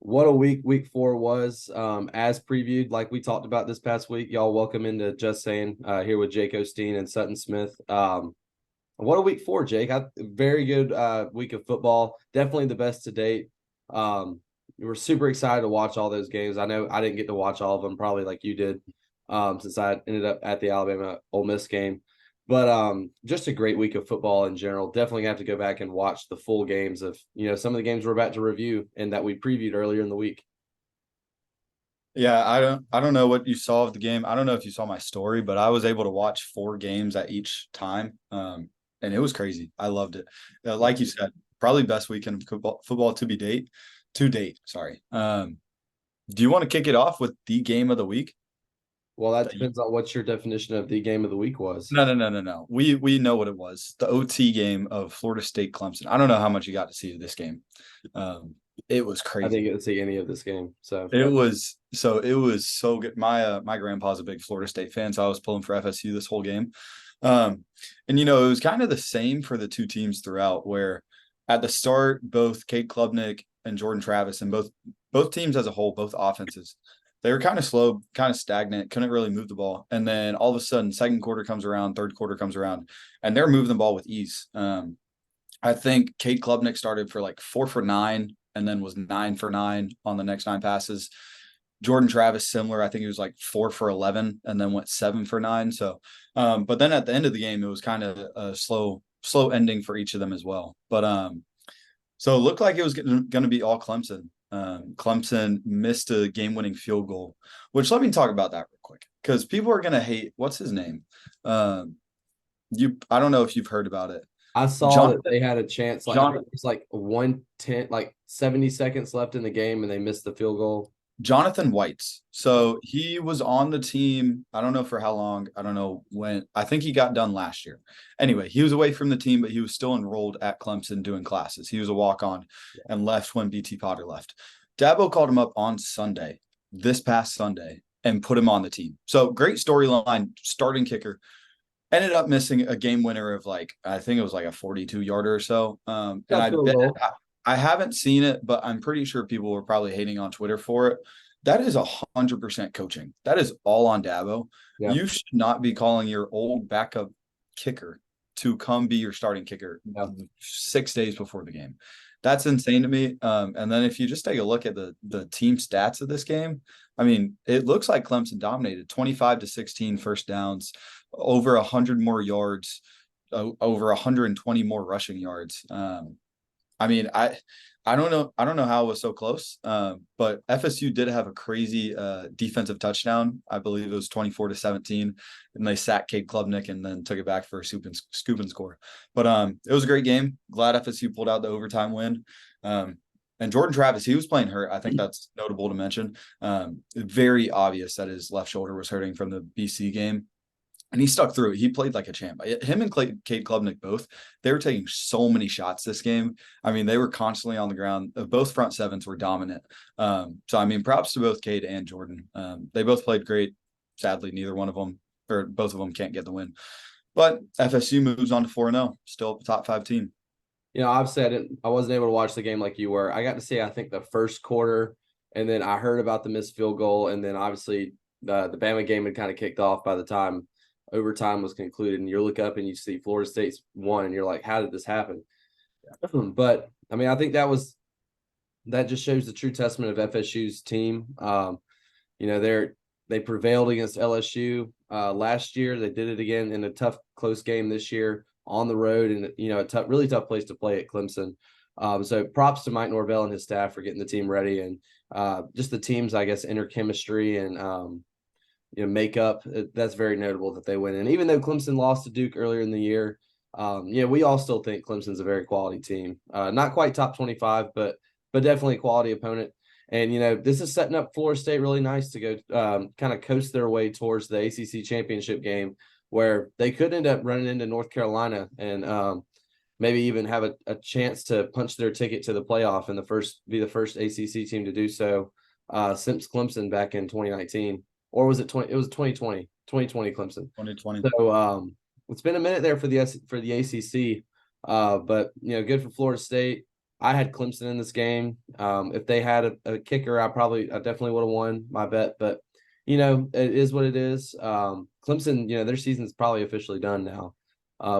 What a week 4 was, as previewed, like we talked about this past week. Y'all welcome into Just Saying here with Jake Osteen and Sutton Smith. What a week 4, Jake. Very good week of football. Definitely the best to date. We're super excited to watch all those games. I know I didn't get to watch all of them, probably like you did, since I ended up at the Alabama Ole Miss game. But just a great week of football in general. Definitely have to go back and watch the full games of, some of the games we're about to review and that we previewed earlier in the week. Yeah, I don't know what you saw of the game. I don't know if you saw my story, but I was able to watch 4 games at each time. And it was crazy. I loved it. Like you said, probably best weekend of football to date. Sorry. Do you want to kick it off with the game of the week? Well, that depends on what your definition of the game of the week was. No, no, no, no, no. We know what it was. The OT game of Florida State Clemson. I don't know how much you got to see of this game. It was I didn't crazy. get to see any of this game. So It was so good. My grandpa's a big Florida State fan, so I was pulling for FSU this whole game. Um, and it was kind of the same for the two teams throughout, where at the start, both Kate Klubnik and Jordan Travis, and both teams as a whole, both offenses, they were kind of slow, kind of stagnant, couldn't really move the ball. And then all of a sudden, second quarter comes around, third quarter comes around, and they're moving the ball with ease. I think Kate Klubnik started for like 4 for 9 and then was 9 for 9 on the next 9 passes. Jordan Travis, similar. I think he was like 4 for 11 and then went 7 for 9. So, but then at the end of the game, it was kind of a slow ending for each of them as well. But so it looked like it was going to be all Clemson. Clemson missed a game-winning field goal, which let me talk about that real quick because people are going to hate. What's his name? I don't know if you've heard about it. I saw that Jonathan they had a chance. Like I think John it's like 110, like 70 seconds left in the game, and they missed the field goal. Jonathan White's. So he was on the team. I don't know for how long. I don't know when. I think he got done last year. Anyway, he was away from the team, but he was still enrolled at Clemson doing classes. He was a walk on and left when BT Potter left. Dabo called him up on Sunday, this past Sunday, and put him on the team. So great storyline, starting kicker. Ended up missing a game winner of like, I think it was like a 42-yarder or so. And Got I field bet goal. I haven't seen it, but I'm pretty sure people were probably hating on Twitter for it. That is 100% coaching. That is all on Dabo. Yeah. You should not be calling your old backup kicker to come be your starting kicker Yeah. 6 days before the game. That's insane to me. And then if you just take a look at the team stats of this game, I mean, it looks like Clemson dominated 25-16 first downs, over 100 more yards, over 120 more rushing yards. I mean, I don't know. I don't know how it was so close. But FSU did have a crazy defensive touchdown. I believe it was 24-17, and they sacked Cade Klubnik and then took it back for a scoop and score. But it was a great game. Glad FSU pulled out the overtime win. And Jordan Travis, he was playing hurt. I think that's notable to mention. Very obvious that his left shoulder was hurting from the BC game. And he stuck through it. He played like a champ. Him and Cade Klubnik both, they were taking so many shots this game. I mean, they were constantly on the ground. Both front sevens were dominant. So, I mean, props to both Cade and Jordan. They both played great. Sadly, neither one of them, or both of them, can't get the win. But FSU moves on to 4-0, still a top 5 team. I've said it. I wasn't able to watch the game like you were. I got to see, I think, the first quarter, and then I heard about the missed field goal, and then obviously the Bama game had kind of kicked off by the time overtime was concluded, and you look up and you see Florida State's won, and you're like, how did this happen? But I mean, I think that just shows the true testament of FSU's team. They prevailed against LSU last year. They did it again in a tough, close game this year on the road, and a really tough place to play at Clemson. So props to Mike Norvell and his staff for getting the team ready, and just the team's, I guess, inner chemistry and makeup. That's very notable that they win. And even though Clemson lost to Duke earlier in the year, we all still think Clemson's a very quality team. Not quite top 25, but definitely a quality opponent. And this is setting up Florida State really nice to go kind of coast their way towards the ACC championship game, where they could end up running into North Carolina and maybe even have a chance to punch their ticket to the playoff and be the first ACC team to do so since Clemson back in 2019. Or was it 20? It was 2020 Clemson. 2020. So it's been a minute there for the ACC, but good for Florida State. I had Clemson in this game. If they had a kicker, I definitely would have won my bet. But it is what it is. Clemson, their season's probably officially done now,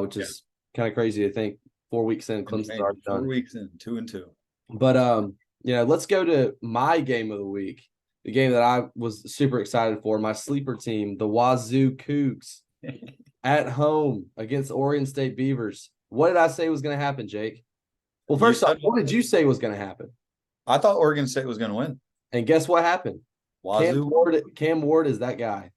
which is kind of crazy to think. 4 weeks in, Clemson's already done. 4 weeks in, 2-2. But let's go to my game of the week, the game that I was super excited for. My sleeper team, the Wazoo Cougs, at home against Oregon State Beavers. What did I say was going to happen, Jake? Well, first off, what did you say was going to happen? I thought Oregon State was going to win. And guess what happened? Wazoo. Cam Ward is that guy.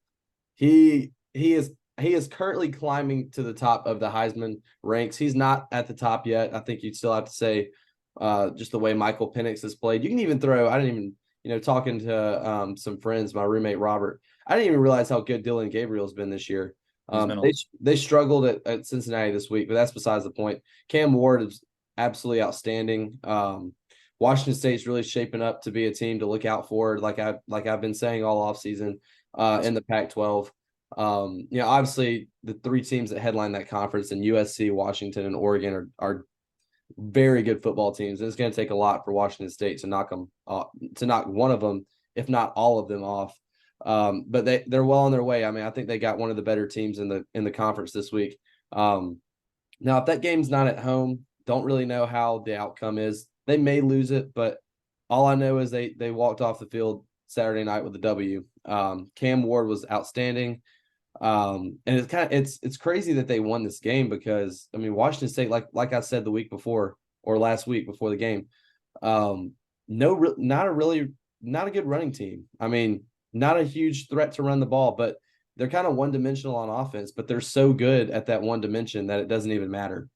He is currently climbing to the top of the Heisman ranks. He's not at the top yet. I think you'd still have to say just the way Michael Penix has played. You can even throw – I didn't even talking to some friends, my roommate Robert, I didn't even realize how good Dylan Gabriel's been this year. They struggled at Cincinnati this week, but that's besides the point. Cam Ward is absolutely outstanding. Washington State's really shaping up to be a team to look out for, like I've been saying all offseason in the Pac-12. Obviously the three teams that headline that conference in USC, Washington, and Oregon are very good football teams. And it's going to take a lot for Washington State to knock one of them, if not all of them, off. But they're well on their way. I mean, I think they got one of the better teams in the conference this week. Now, if that game's not at home, don't really know how the outcome is. They may lose it, but all I know is they walked off the field Saturday night with a W. Cam Ward was outstanding. And it's crazy that they won this game because, I mean, Washington State, like I said the week before or last week before the game, not a good running team. I mean, not a huge threat to run the ball, but they're kind of one-dimensional on offense, but they're so good at that one dimension that it doesn't even matter.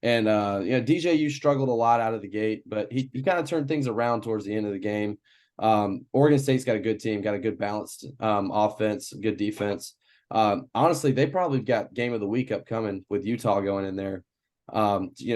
And, DJU struggled a lot out of the gate, but he kind of turned things around towards the end of the game. Oregon State's got a good team, got a good balanced offense, good defense. Honestly, they probably got game of the week upcoming with Utah going in there.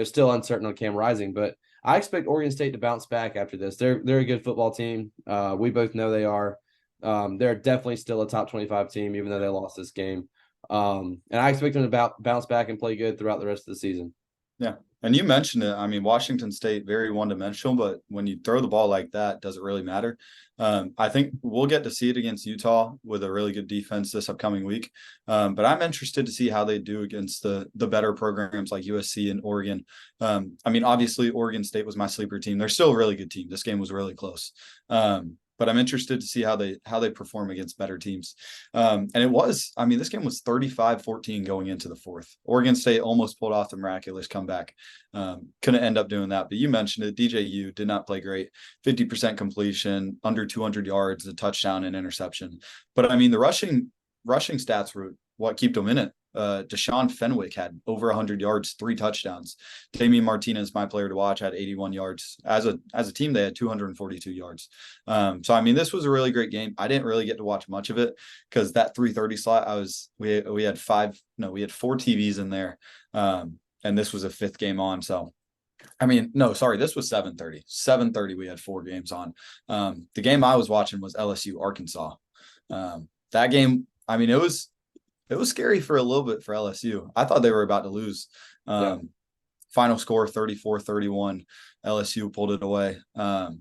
Still uncertain on Cam Rising, but I expect Oregon State to bounce back after this. They're a good football team. We both know they are. They're definitely still a top 25 team, even though they lost this game. And I expect them to bounce back and play good throughout the rest of the season. Yeah. And you mentioned it. I mean, Washington State, very one-dimensional, but when you throw the ball like that, does it really matter? I think we'll get to see it against Utah with a really good defense this upcoming week. But I'm interested to see how they do against the better programs like USC and Oregon. I mean, obviously, Oregon State was my sleeper team. They're still a really good team. This game was really close. But I'm interested to see how they perform against better teams. And this game was 35-14 going into the fourth. Oregon State almost pulled off the miraculous comeback. Couldn't end up doing that. But you mentioned it. DJU did not play great. 50% completion, under 200 yards, a touchdown and interception. But I mean, the rushing stats were what kept them in it. Deshaun Fenwick had over 100 yards, 3 touchdowns. Damian Martinez, my player to watch, had 81 yards. As a team, they had 242 yards. So I mean, this was a really great game. I didn't really get to watch much of it because that 3:30 slot, we had 4 TVs in there, and this was a 5th game on. So I mean, no, sorry, this was 7:30. 7:30, we had 4 games on. The game I was watching was LSU Arkansas. That game, I mean, it was scary for a little bit for LSU. I thought they were about to lose. Final score 34-31. LSU pulled it away. But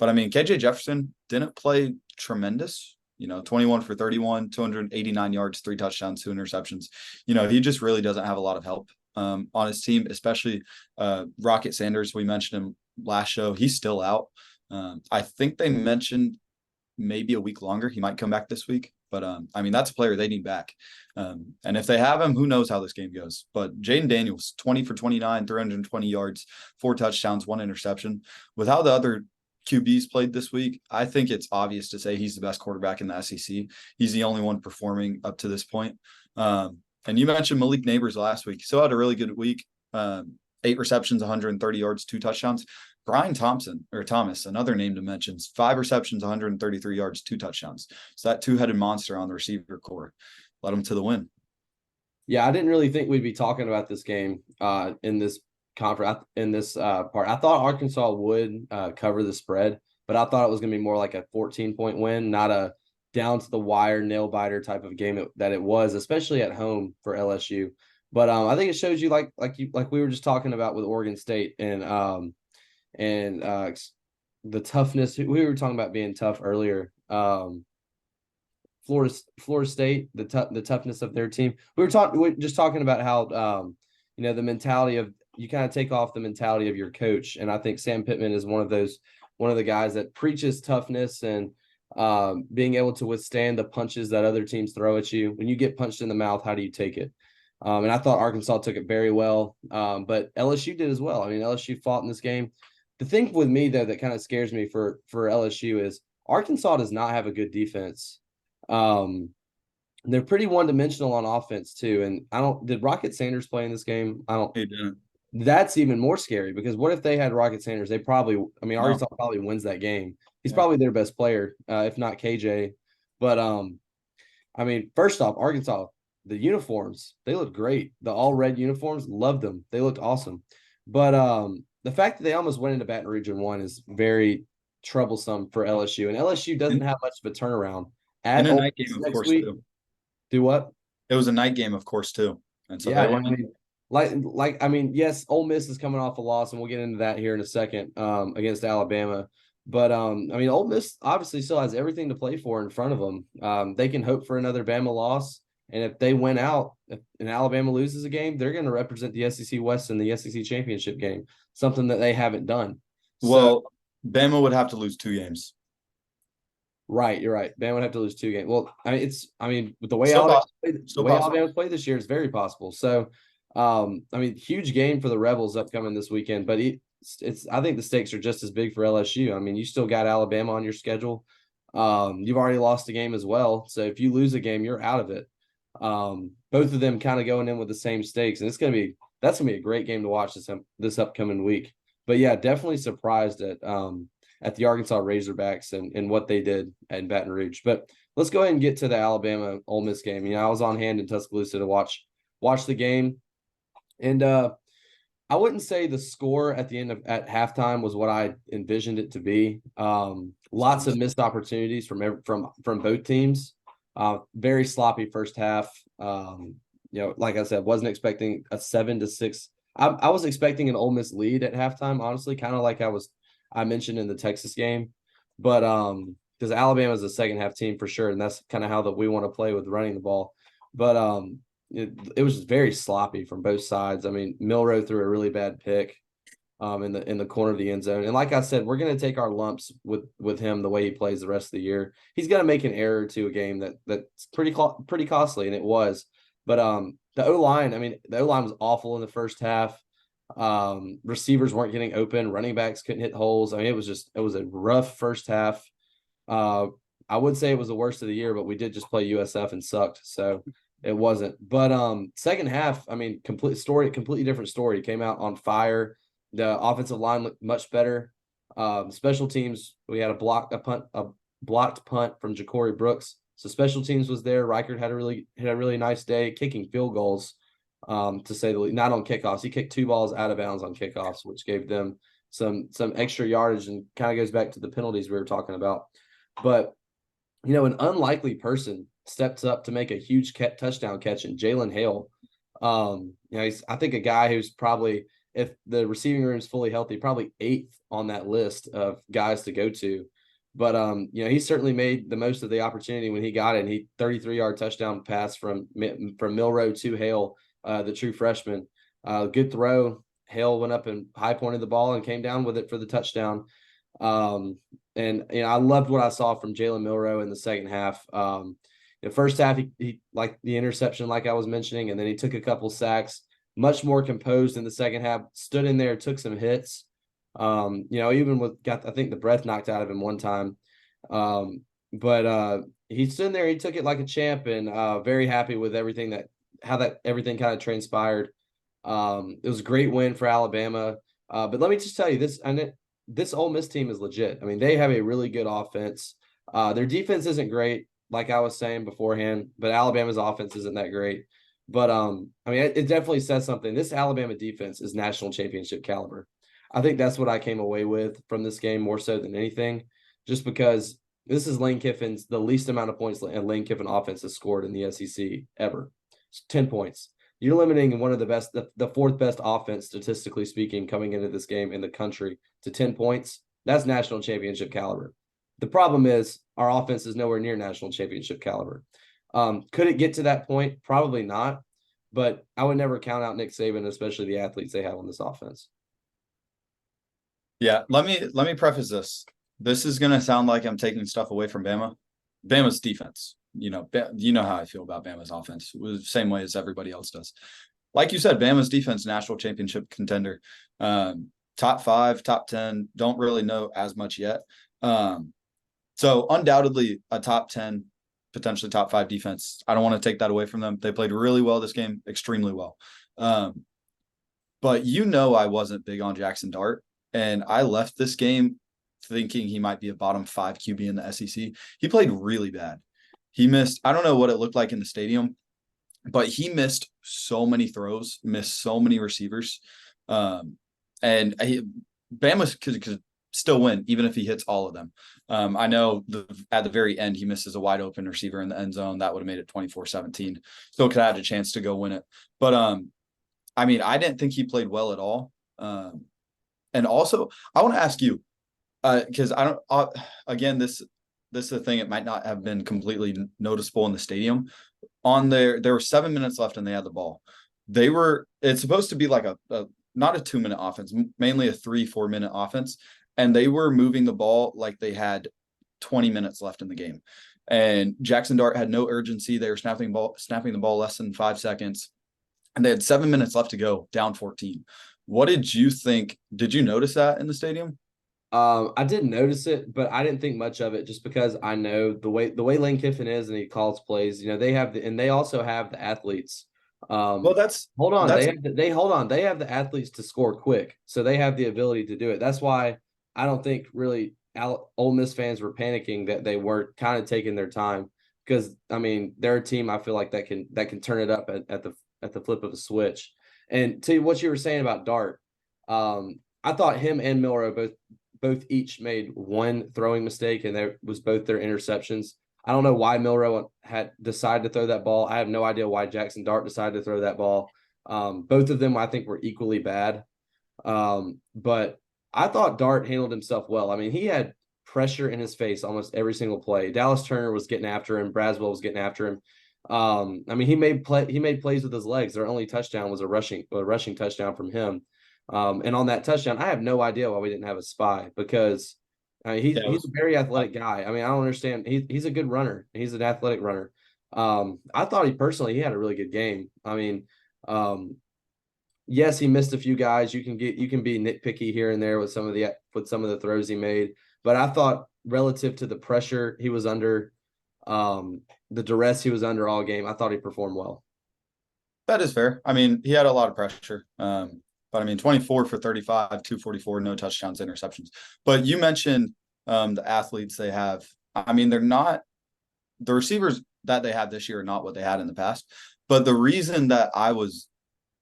I mean, KJ Jefferson didn't play tremendous. 21 for 31, 289 yards, 3 touchdowns, 2 interceptions. He just really doesn't have a lot of help on his team, especially Rocket Sanders. We mentioned him last show. He's still out. I think they mentioned maybe a week longer. He might come back this week. But, I mean, that's a player they need back. And if they have him, who knows how this game goes. But Jaden Daniels, 20 for 29, 320 yards, 4 touchdowns, 1 interception. With how the other QBs played this week, I think it's obvious to say he's the best quarterback in the SEC. He's the only one performing up to this point. And you mentioned Malik Neighbors last week. He still had a really good week. 8 receptions, 130 yards, 2 touchdowns. Brian Thomas, another name to mention, 5 receptions, 133 yards, 2 touchdowns. So that 2-headed monster on the receiver core led him to the win. Yeah, I didn't really think we'd be talking about this game in this conference, in this part. I thought Arkansas would cover the spread, but I thought it was going to be more like a 14-point win, not a down to the wire nail biter type of game that it was, especially at home for LSU. But I think it shows you like we were just talking about with Oregon State and and the toughness. We were talking about being tough earlier. Florida State, the toughness of their team. We were just talking about how the mentality of, you kind of take off the mentality of your coach, and I think Sam Pittman is one of the guys that preaches toughness and being able to withstand the punches that other teams throw at you. When you get punched in the mouth, how do you take it? And I thought Arkansas took it very well, but LSU did as well. I mean, LSU fought in this game. The thing with me, though, that kind of scares me for LSU is Arkansas does not have a good defense. They're pretty one-dimensional on offense too. And did Rocket Sanders play in this game? He didn't. That's even more scary, because what if they had Rocket Sanders? Arkansas probably wins that game. He's probably their best player, if not KJ. But first off, Arkansas, the uniforms, they looked great. The all red uniforms, loved them. They looked awesome. But the fact that they almost went into Baton Rouge and won is very troublesome for LSU. And LSU doesn't have much of a turnaround. And a night game, of course, too. Do what? It was a night game, of course, too. And so yes, Ole Miss is coming off a loss, and we'll get into that here in a second against Alabama. But Ole Miss obviously still has everything to play for in front of them. They can hope for another Bama loss, and if they win out, and Alabama loses a game, they're going to represent the SEC West in the SEC championship game, something that they haven't done. Well, Bama would have to lose 2 games. Right, you're right. Bama would have to lose 2 games. Well, with the way Alabama played this year, it's very possible. So, huge game for the Rebels upcoming this weekend. But I think the stakes are just as big for LSU. I mean, you still got Alabama on your schedule. You've already lost a game as well. So if you lose a game, you're out of it. Both of them kind of going in with the same stakes, and that's gonna be a great game to watch this upcoming week. But yeah, definitely surprised at the Arkansas Razorbacks and what they did in Baton Rouge. But let's go ahead and get to the Alabama Ole Miss game. I was on hand in Tuscaloosa to watch the game, and I wouldn't say the score at halftime was what I envisioned it to be. Lots of missed opportunities from both teams. Very sloppy first half. Like I said, wasn't expecting a 7-6. I was expecting an Ole Miss lead at halftime, honestly, kind of like I mentioned in the Texas game, but because Alabama is a second half team for sure, and that's kind of how we want to play with running the ball. But it was just very sloppy from both sides. I mean, Milroe threw a really bad pick in the corner of the end zone, and like I said, we're going to take our lumps with him the way he plays the rest of the year. He's going to make an error to a game that's pretty costly, and it was. But the O-line, the O-line was awful in the first half. Receivers weren't getting open, running backs couldn't hit holes. It was a rough first half. I would say it was the worst of the year, but we did just play USF and sucked, so it wasn't. But second half, completely different story. Came out on fire. The offensive line looked much better. Special teams, we had a blocked punt from Ja'Cory Brooks. So special teams was there. Reichert had a really nice day kicking field goals. To say the least, not on kickoffs. He kicked 2 balls out of bounds on kickoffs, which gave them some extra yardage, and kind of goes back to the penalties we were talking about. But an unlikely person steps up to make a huge touchdown catch, and Jalen Hale. He's, I think, a guy who's probably, if the receiving room is fully healthy, probably 8th on that list of guys to go to. But he certainly made the most of the opportunity when he got it. And he 33-yard touchdown pass from Milroe to Hale. The true freshman. Good throw. Hale went up and high pointed the ball and came down with it for the touchdown. I loved what I saw from Jalen Milroe in the second half. The first half, he like the interception, like I was mentioning, and then he took a couple sacks. Much more composed in the second half. Stood in there, took some hits. Even got, I think, the breath knocked out of him one time. But he stood in there. He took it like a champ, and very happy with everything everything kind of transpired. It was a great win for Alabama. But let me just tell you this Ole Miss team is legit. They have a really good offense. Their defense isn't great, like I was saying beforehand, but Alabama's offense isn't that great. But it definitely says something. This Alabama defense is national championship caliber. I think that's what I came away with from this game more so than anything, just because this is Lane Kiffin's the least amount of points a Lane Kiffin offense has scored in the SEC ever. 10 points. you're limiting one of the best, the fourth best offense, statistically speaking, coming into this game in the country to 10 points. That's national championship caliber. The problem is our offense is nowhere near national championship caliber. Could it get to that point? Probably not. But I would never count out Nick Saban, especially the athletes they have on this offense. Yeah, let me preface this. This is gonna sound like I'm taking stuff away from Bama. Bama's defense, you know how I feel about Bama's offense, the same way as everybody else does. Like you said, Bama's defense, national championship contender, top 5, top 10. Don't really know as much yet. So undoubtedly a top 10, potentially top 5 defense. I don't want to take that away from them. They played really well this game, extremely well. But I wasn't big on Jackson Dart. And I left this game thinking he might be a bottom 5 QB in the SEC. He played really bad. He missed, I don't know what it looked like in the stadium, but he missed so many throws, missed so many receivers. Bama could still win, even if he hits all of them. I know at the very end, he misses a wide open receiver in the end zone. That would have made it 24-17. Still could have had a chance to go win it. But, I didn't think he played well at all. And also, I want to ask you, because again, this is a thing. It might not have been completely noticeable in the stadium. There were 7 minutes left and they had the ball. It's supposed to be like not a 2-minute offense, mainly a 3-4 minute offense. And they were moving the ball like they had 20 minutes left in the game. And Jackson Dart had no urgency. They were snapping the ball less than 5 seconds. And they had 7 minutes left to go, down 14. What did you think? Did you notice that in the stadium? I didn't notice it, but I didn't think much of it just because I know the way Lane Kiffin is and he calls plays. They have and they also have the athletes. Well, hold on. They have the athletes to score quick, so they have the ability to do it. That's why I don't think really Ole Miss fans were panicking that they were kind of taking their time because they're a team I feel like that can turn it up at the flip of a switch. And to what you were saying about Dart, I thought him and Milroe both each made one throwing mistake, and that was both their interceptions. I don't know why Milroe had decided to throw that ball. I have no idea why Jackson Dart decided to throw that ball. Both of them, I think, were equally bad. But I thought Dart handled himself well. He had pressure in his face almost every single play. Dallas Turner was getting after him. Braswell was getting after him. He made plays with his legs. Their only touchdown was a rushing touchdown from him. And on that touchdown, I have no idea why we didn't have a spy because he's a very athletic guy. I don't understand. He's a good runner. He's an athletic runner. I thought he had a really good game. Yes, he missed a few guys. You can be nitpicky here and there with some of the throws he made, but I thought relative to the pressure he was under, the duress he was under all game, I thought he performed well. That is fair. He had a lot of pressure. But 24 for 35, 244, no touchdowns, interceptions. But you mentioned the athletes they have. They're not the receivers that they have this year are not what they had in the past. But the reason that I was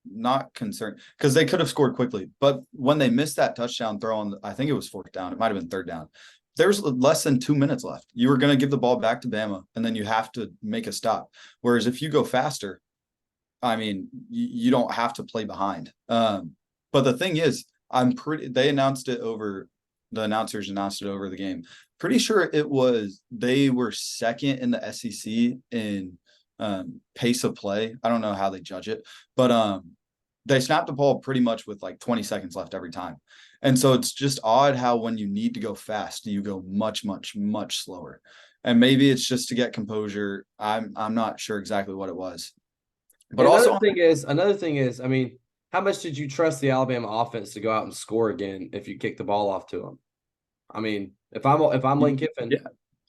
not concerned, because they could have scored quickly, but when they missed that touchdown throw on, I think it was 4th down, it might have been 3rd down. There's less than 2 minutes left. You were going to give the ball back to Bama, and then you have to make a stop. Whereas if you go faster, you don't have to play behind. But the thing is, the announcers announced it over the game. Pretty sure they were 2nd in the SEC in pace of play. I don't know how they judge it, but they snapped the ball pretty much with like 20 seconds left every time. And so it's just odd how when you need to go fast, you go much, much, much slower. And maybe it's just to get composure. I'm not sure exactly what it was. But another thing is, how much did you trust the Alabama offense to go out and score again if you kick the ball off to them? If I'm Lane Kiffin, yeah.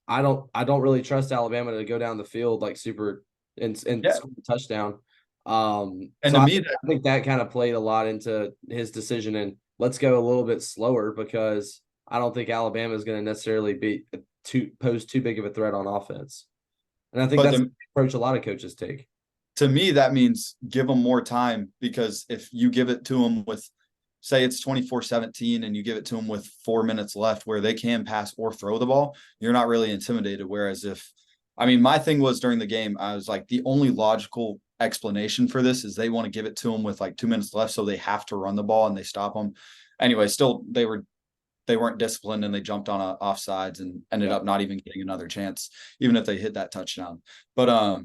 I don't really trust Alabama to go down the field like super and score a touchdown. I think that kind of played a lot into his decision and let's go a little bit slower because I don't think Alabama is going to necessarily pose too big of a threat on offense. And I think that's the approach a lot of coaches take. To me, that means give them more time because if you give it to them with, say it's 24-17 and you give it to them with 4 minutes left where they can pass or throw the ball, you're not really intimidated. Whereas if I mean, my thing was during the game, I was like, the only logical explanation for this is they want to give it to them with like 2 minutes left, so they have to run the ball and they stop them. Anyway, still they weren't disciplined and they jumped on offsides and ended up not even getting another chance, even if they hit that touchdown. But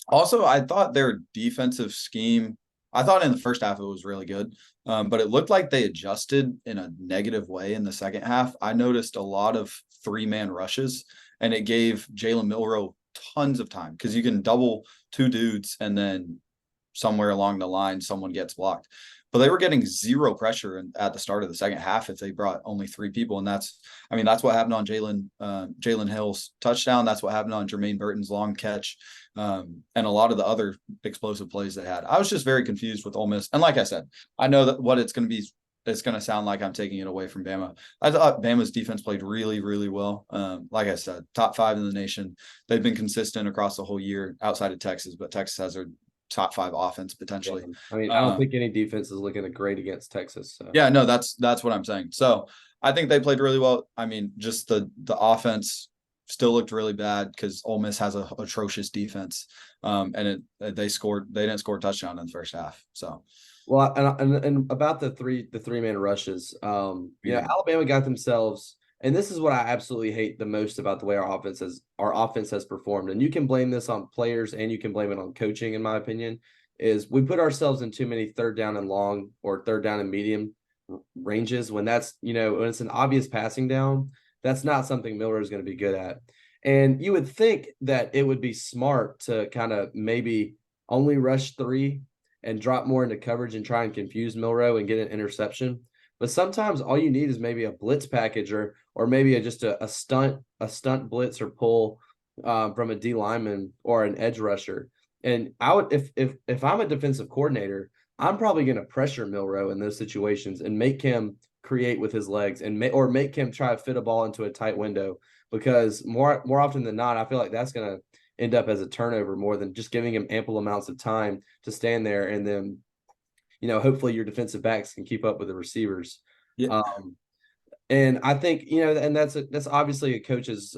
also I thought their defensive scheme, I thought in the first half it was really good. But it looked like they adjusted in a negative way in the second half. I noticed a lot of 3-man rushes, and it gave Jalen Milroe tons of time because you can double 2 dudes and then somewhere along the line someone gets blocked. But they were getting zero pressure at the start of the second half if they brought only 3 people, and that's what happened on Jalen Hill's touchdown. That's what happened on Jermaine Burton's long catch, and a lot of the other explosive plays they had. I was just very confused with Ole Miss, and like I said, I know that what it's going to be. It's going to sound like I'm taking it away from Bama. I thought Bama's defense played really, really well. Like I said, top 5 in the nation. They've been consistent across the whole year outside of Texas, but Texas has their top 5 offense potentially. Yeah. I mean, I don't think any defense is looking great against Texas. So. Yeah, no, that's what I'm saying. So I think they played really well. I mean, just the offense still looked really bad because Ole Miss has an atrocious defense. And they didn't score a touchdown in the first half. So well, and about the 3-man rushes, Alabama got themselves, and this is what I absolutely hate the most about the way our offense has performed. And you can blame this on players and you can blame it on coaching, in my opinion, is we put ourselves in too many 3rd down and long or 3rd down and medium ranges when that's, when it's an obvious passing down, that's not something Miller is going to be good at. And you would think that it would be smart to kind of maybe only rush 3 and drop more into coverage and try and confuse Milroe and get an interception. But sometimes all you need is maybe a blitz package or maybe just a stunt blitz or pull from a D lineman or an edge rusher. And I would, if I'm a defensive coordinator, I'm probably going to pressure Milroe in those situations and make him create with his legs and make him try to fit a ball into a tight window, because more often than not, I feel like that's going to end up as a turnover more than just giving him ample amounts of time to stand there. And then, hopefully your defensive backs can keep up with the receivers. yeah. And I think, and that's obviously a coach's,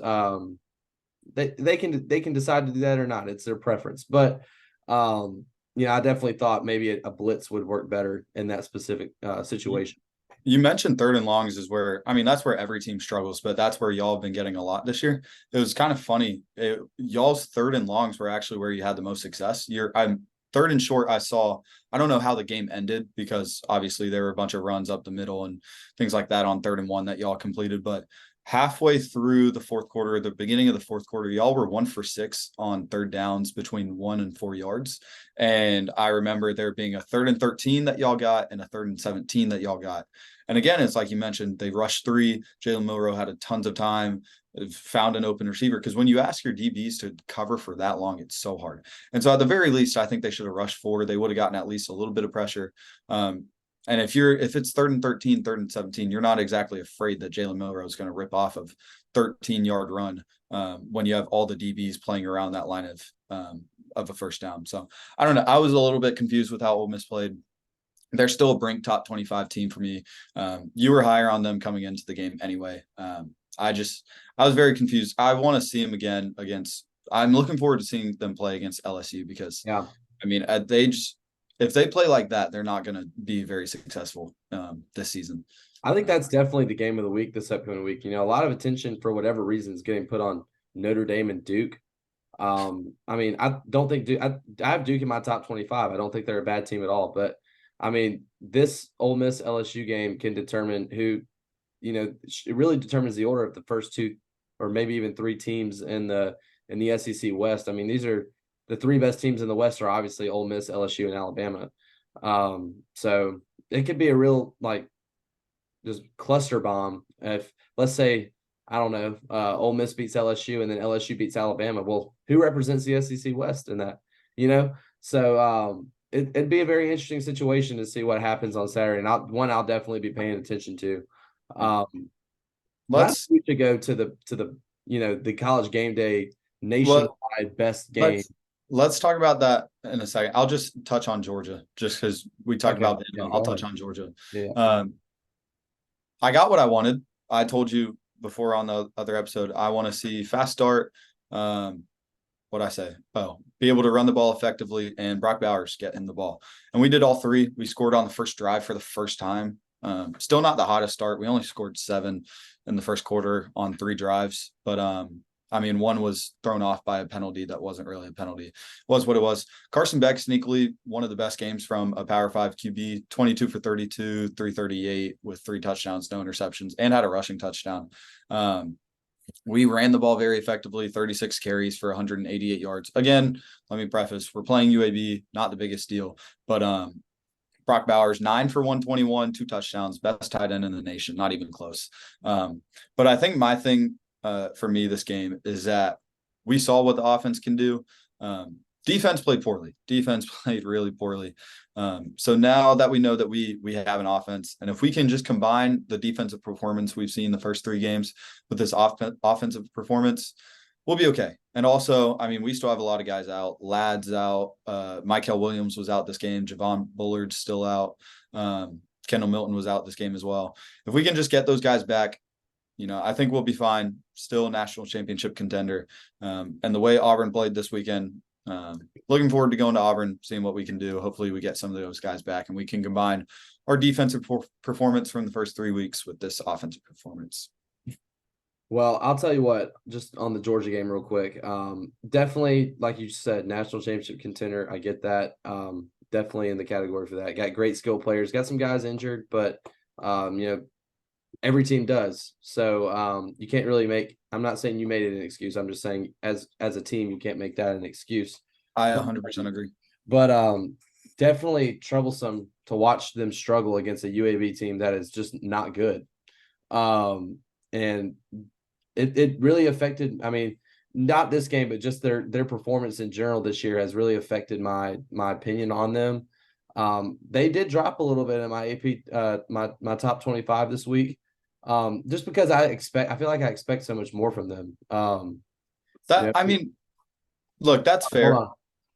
they can decide to do that or not. It's their preference. But, I definitely thought maybe a blitz would work better in that specific situation. You mentioned 3rd and longs is where, that's where every team struggles, but that's where y'all have been getting a lot this year. It was kind of funny. Y'all's 3rd and longs were actually where you had the most success. I'm 3rd and short. I don't know how the game ended because obviously there were a bunch of runs up the middle and things like that on 3rd and 1 that y'all completed. But halfway through the 4th quarter, the beginning of the 4th quarter, y'all were 1 for 6 on 3rd downs between 1 and 4 yards. And I remember there being a 3rd and 13 that y'all got and a 3rd and 17 that y'all got. And again, it's like you mentioned, they rushed 3. Jalen Milroe had a tons of time, found an open receiver. Because when you ask your DBs to cover for that long, it's so hard. And so at the very least, I think they should have rushed 4. They would have gotten at least a little bit of pressure. And if it's 3rd and 13, 3rd and 17, you're not exactly afraid that Jalen Milroe is going to rip off of 13-yard run when you have all the DBs playing around that line of a first down. So I don't know. I was a little bit confused with how Ole Miss played. They're still a Brink top 25 team for me. You were higher on them coming into the game anyway. I was very confused. I want to see them again I'm looking forward to seeing them play against LSU because if they play like that, they're not going to be very successful this season. I think that's definitely the game of the week this upcoming week. A lot of attention for whatever reason is getting put on Notre Dame and Duke. I don't think Duke, I have Duke in my top 25. I don't think they're a bad team at all. But, this Ole Miss LSU game can determine who, it really determines the order of the first 2 or maybe even 3 teams in the SEC West. These are the 3 best teams in the West are obviously Ole Miss, LSU, and Alabama. So it could be a real just cluster bomb if, let's say, I don't know, Ole Miss beats LSU and then LSU beats Alabama. Well, who represents the SEC West in that? So it'd be a very interesting situation to see what happens on Saturday. And I'll definitely be paying attention to. We should go to the college game day nationwide best game. Let's talk about that in a second. I'll just touch on Georgia just because we talked about it. I'll touch on Georgia. Yeah. I got what I wanted. I told you before on the other episode, I want to see fast start, What I say? Oh, be able to run the ball effectively, and Brock Bowers getting the ball. And we did all three. We scored on the first drive for the first time. Still not the hottest start. We only scored 7 in the first quarter on 3 drives, but I mean, one was thrown off by a penalty that wasn't really a penalty. It was what it was. Carson Beck, sneakily, one of the best games from a Power 5 QB, 22 for 32, 338 with 3 touchdowns, no interceptions, and had a rushing touchdown. We ran the ball very effectively, 36 carries for 188 yards. Again, let me preface, we're playing UAB, not the biggest deal, but Brock Bowers, 9 for 121, 2 touchdowns, best tight end in the nation, not even close. But I think my thing for me this game is that we saw what the offense can do. Defense played poorly. Defense played really poorly. So now that we know that we have an offense, and if we can just combine the defensive performance we've seen the first 3 games with this offensive performance, we'll be okay. And also, I mean, we still have a lot of guys out. Ladd's out. Michael Williams was out this game. Javon Bullard's still out. Kendall Milton was out this game as well. If we can just get those guys back, I think we'll be fine. Still a national championship contender. And the way Auburn played this weekend, looking forward to going to Auburn, seeing what we can do. Hopefully we get some of those guys back and we can combine our defensive performance from the first 3 weeks with this offensive performance. Well, I'll tell you what, just on the Georgia game real quick. Definitely, like you said, national championship contender. I get that. Definitely in the category for that. Got great skill players. Got some guys injured, but every team does. So you can't really I'm not saying you made it an excuse. I'm just saying as a team, you can't make that an excuse. I 100% agree. But definitely troublesome to watch them struggle against a UAB team that is just not good. And it really affected, I mean, not this game, but just their performance in general this year has really affected my opinion on them. They did drop a little bit in my AP, my top 25 this week. Just because I feel like I expect so much more from them. I mean, look, that's fair.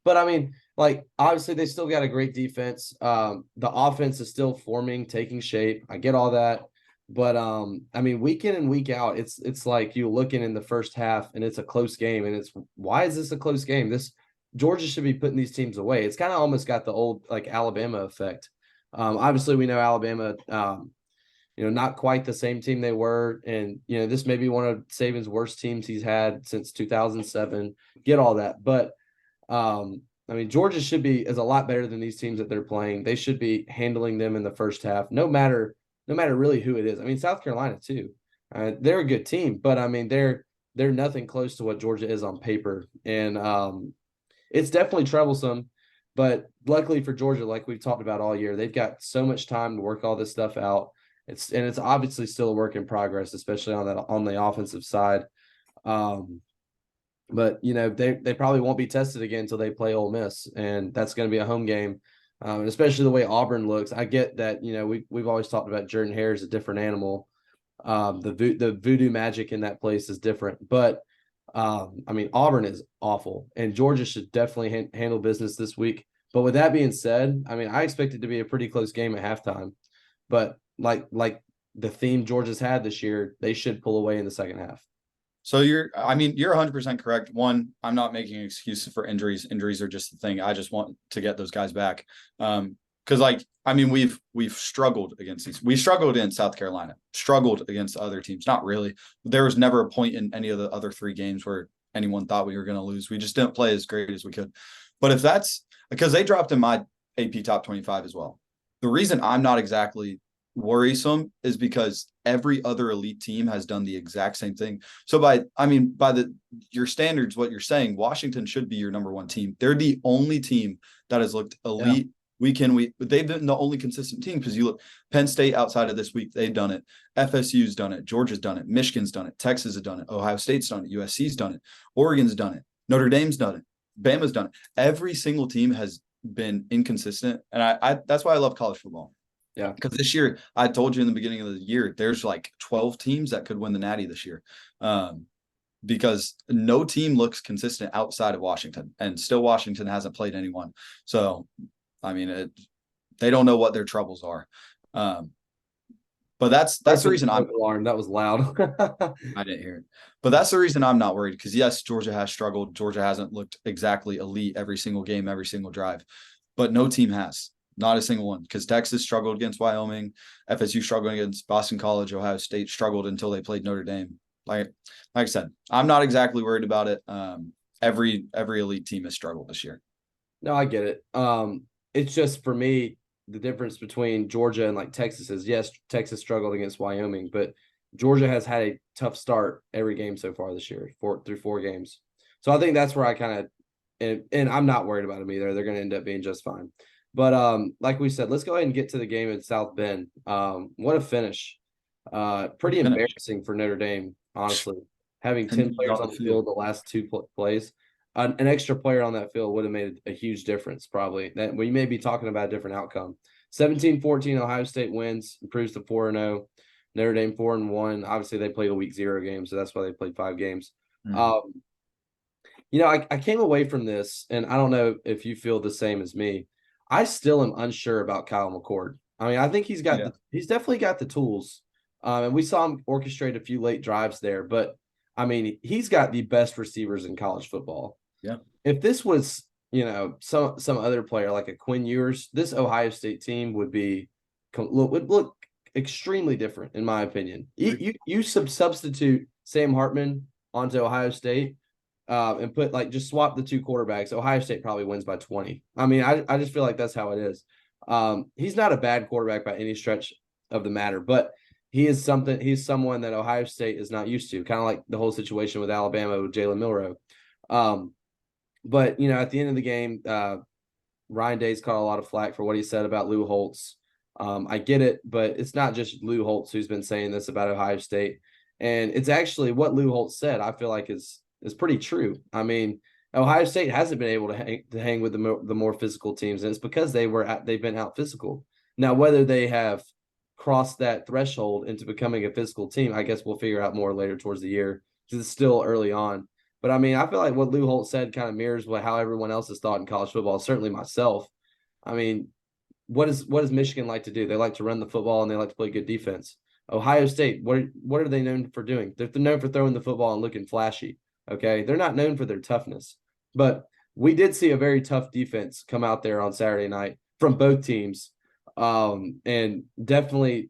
But I mean, like, obviously they still got a great defense. The offense is still forming, taking shape. I get all that. But I mean, week in and week out, it's like you looking in the first half and it's a close game, and why is this a close game? This Georgia should be putting these teams away. It's kind of almost got the old like Alabama effect. Obviously we know Alabama, not quite the same team they were, and this may be one of Saban's worst teams he's had since 2007. Get all that, but I mean, Georgia is a lot better than these teams that they're playing. They should be handling them in the first half, no matter really who it is. I mean, South Carolina too. They're a good team, but I mean, they're nothing close to what Georgia is on paper, and it's definitely troublesome. But luckily for Georgia, like we've talked about all year, they've got so much time to work all this stuff out. It's obviously still a work in progress, especially on the offensive side. But they probably won't be tested again until they play Ole Miss, and that's going to be a home game. Especially the way Auburn looks. I get that, we've always talked about Jordan Hare is a different animal. The voodoo magic in that place is different. But, I mean, Auburn is awful, and Georgia should definitely handle business this week. But with that being said, I mean, I expect it to be a pretty close game at halftime. But like the theme Georgia's had this year, they should pull away in the second half. So you're 100% correct. One, I'm not making excuses for injuries. Injuries are just the thing. I just want to get those guys back. Because we've struggled against these. We struggled in South Carolina, struggled against other teams. Not really. There was never a point in any of the other 3 games where anyone thought we were going to lose. We just didn't play as great as we could. But if that's because they dropped in my AP top 25 as well. The reason I'm not exactly worrisome is because every other elite team has done the exact same thing. So by your standards, what you're saying, Washington should be your number 1 team. They're the only team that has looked elite week in week. But they've been the only consistent team, because you look, Penn State outside of this week, they've done it. FSU's done it. Georgia's done it. Michigan's done it. Texas has done it. Ohio State's done it. USC's done it. Oregon's done it. Notre Dame's done it. Bama's done it. Every single team has been inconsistent, and I that's why I love college football. Yeah, because this year, I told you in the beginning of the year, there's like 12 teams that could win the Natty this year, because no team looks consistent outside of Washington, and still Washington hasn't played anyone. So, I mean, they don't know what their troubles are. But that's the reason alarm. That was loud. I didn't hear it. But that's the reason I'm not worried, because yes, Georgia has struggled. Georgia hasn't looked exactly elite every single game, every single drive, but no team has. Not a single one, because Texas struggled against Wyoming, FSU struggled against Boston College, Ohio State struggled until they played Notre Dame. Like I said, I'm not exactly worried about it. Every elite team has struggled this year. No, I get it. It's just for me, the difference between Georgia and like Texas is, yes, Texas struggled against Wyoming, but Georgia has had a tough start every game so far this year, through 4 games. So I think that's where I kind of, and I'm not worried about them either. They're going to end up being just fine. But like we said, let's go ahead and get to the game at South Bend. What a finish. Pretty embarrassing for Notre Dame, honestly. Having 10 players on the field the last 2 plays. An extra player on that field would have made a huge difference, probably. That we may be talking about a different outcome. 17-14, Ohio State wins, improves to 4-0. Notre Dame 4-1. Obviously, they played a week 0 game, so that's why they played 5 games. Mm-hmm. I came away from this, and I don't know if you feel the same as me. I still am unsure about Kyle McCord. I mean, I think he's definitely got the tools. And we saw him orchestrate a few late drives there, but I mean, he's got the best receivers in college football. Yeah. If this was, some other player like a Quinn Ewers, this Ohio State team would look extremely different, in my opinion. You substitute Sam Hartman onto Ohio State and just swap the 2 quarterbacks. Ohio State probably wins by 20. I mean, I just feel like that's how it is. He's not a bad quarterback by any stretch of the matter, but he's someone that Ohio State is not used to, kind of like the whole situation with Alabama with Jalen Milroe. But, at the end of the game, Ryan Day's caught a lot of flack for what he said about Lou Holtz. I get it, but it's not just Lou Holtz who's been saying this about Ohio State. And it's actually what Lou Holtz said, I feel like is pretty true. I mean, Ohio State hasn't been able to hang with the more physical teams, and it's because they've been out physical. Now, whether they have crossed that threshold into becoming a physical team, I guess we'll figure out more later towards the year, because it's still early on. But I mean, I feel like what Lou Holtz said kind of mirrors how everyone else has thought in college football, certainly myself. I mean, what does Michigan like to do? They like to run the football and they like to play good defense. Ohio State, what are they known for doing? They're known for throwing the football and looking flashy. Okay, they're not known for their toughness. But we did see a very tough defense come out there on Saturday night from both teams. And definitely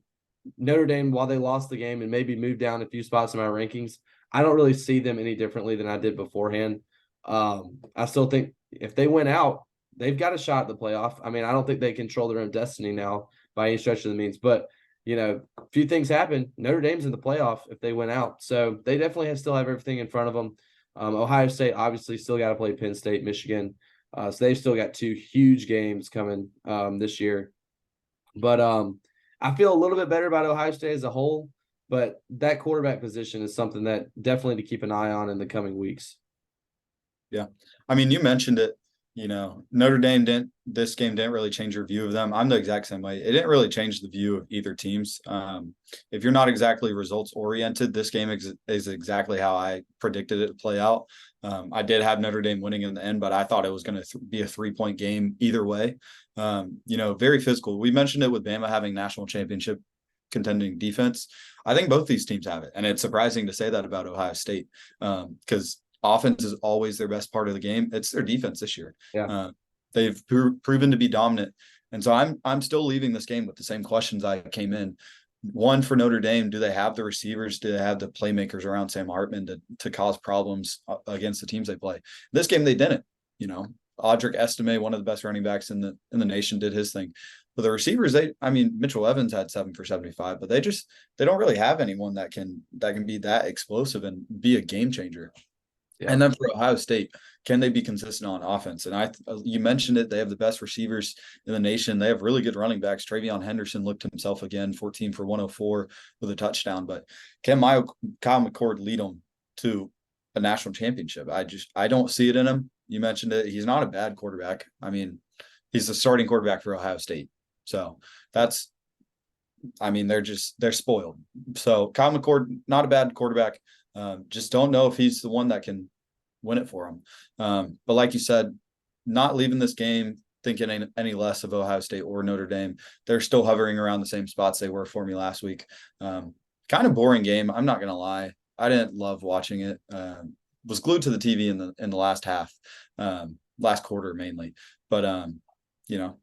Notre Dame, while they lost the game and maybe moved down a few spots in my rankings, I don't really see them any differently than I did beforehand. I still think if they win out, they've got a shot at the playoff. I mean, I don't think they control their own destiny now by any stretch of the means, but a few things happen. Notre Dame's in the playoff if they win out. So they definitely still have everything in front of them. Ohio State obviously still got to play Penn State, Michigan. So they've still got 2 huge games coming this year. But I feel a little bit better about Ohio State as a whole. But that quarterback position is something that definitely to keep an eye on in the coming weeks. Yeah. I mean, you mentioned it, Notre Dame this game didn't really change your view of them. I'm the exact same way. It didn't really change the view of either teams. If you're not exactly results oriented, this game is exactly how I predicted it to play out. I did have Notre Dame winning in the end, but I thought it was going to be a 3-point game either way. Very physical. We mentioned it with Bama having national championship contending defense. I think both these teams have it, and it's surprising to say that about Ohio State, because offense is always their best part of the game. It's their defense this year. Yeah. They've proven to be dominant, and so I'm still leaving this game with the same questions I came in. One, for Notre Dame, do they have the receivers? Do they have the playmakers around Sam Hartman to cause problems against the teams they play? This game they didn't. Audric Estime, one of the best running backs in the nation, did his thing. But the receivers, Mitchell Evans had 7 for 75, but they don't really have anyone that can be that explosive and be a game changer. Yeah. And then for Ohio State, can they be consistent on offense? And you mentioned it, they have the best receivers in the nation. They have really good running backs. TreVeyon Henderson looked himself again, 14 for 104 with a touchdown. But can Kyle McCord lead them to a national championship? I don't see it in him. You mentioned it. He's not a bad quarterback. I mean, he's the starting quarterback for Ohio State. So they're spoiled. So Kyle McCord, not a bad quarterback. Just don't know if he's the one that can win it for him. But like you said, not leaving this game think any less of Ohio State or Notre Dame. They're still hovering around the same spots they were for me last week. Kind of boring game. I'm not gonna lie. I didn't love watching it. Was glued to the TV in the last half, last quarter mainly. But you know,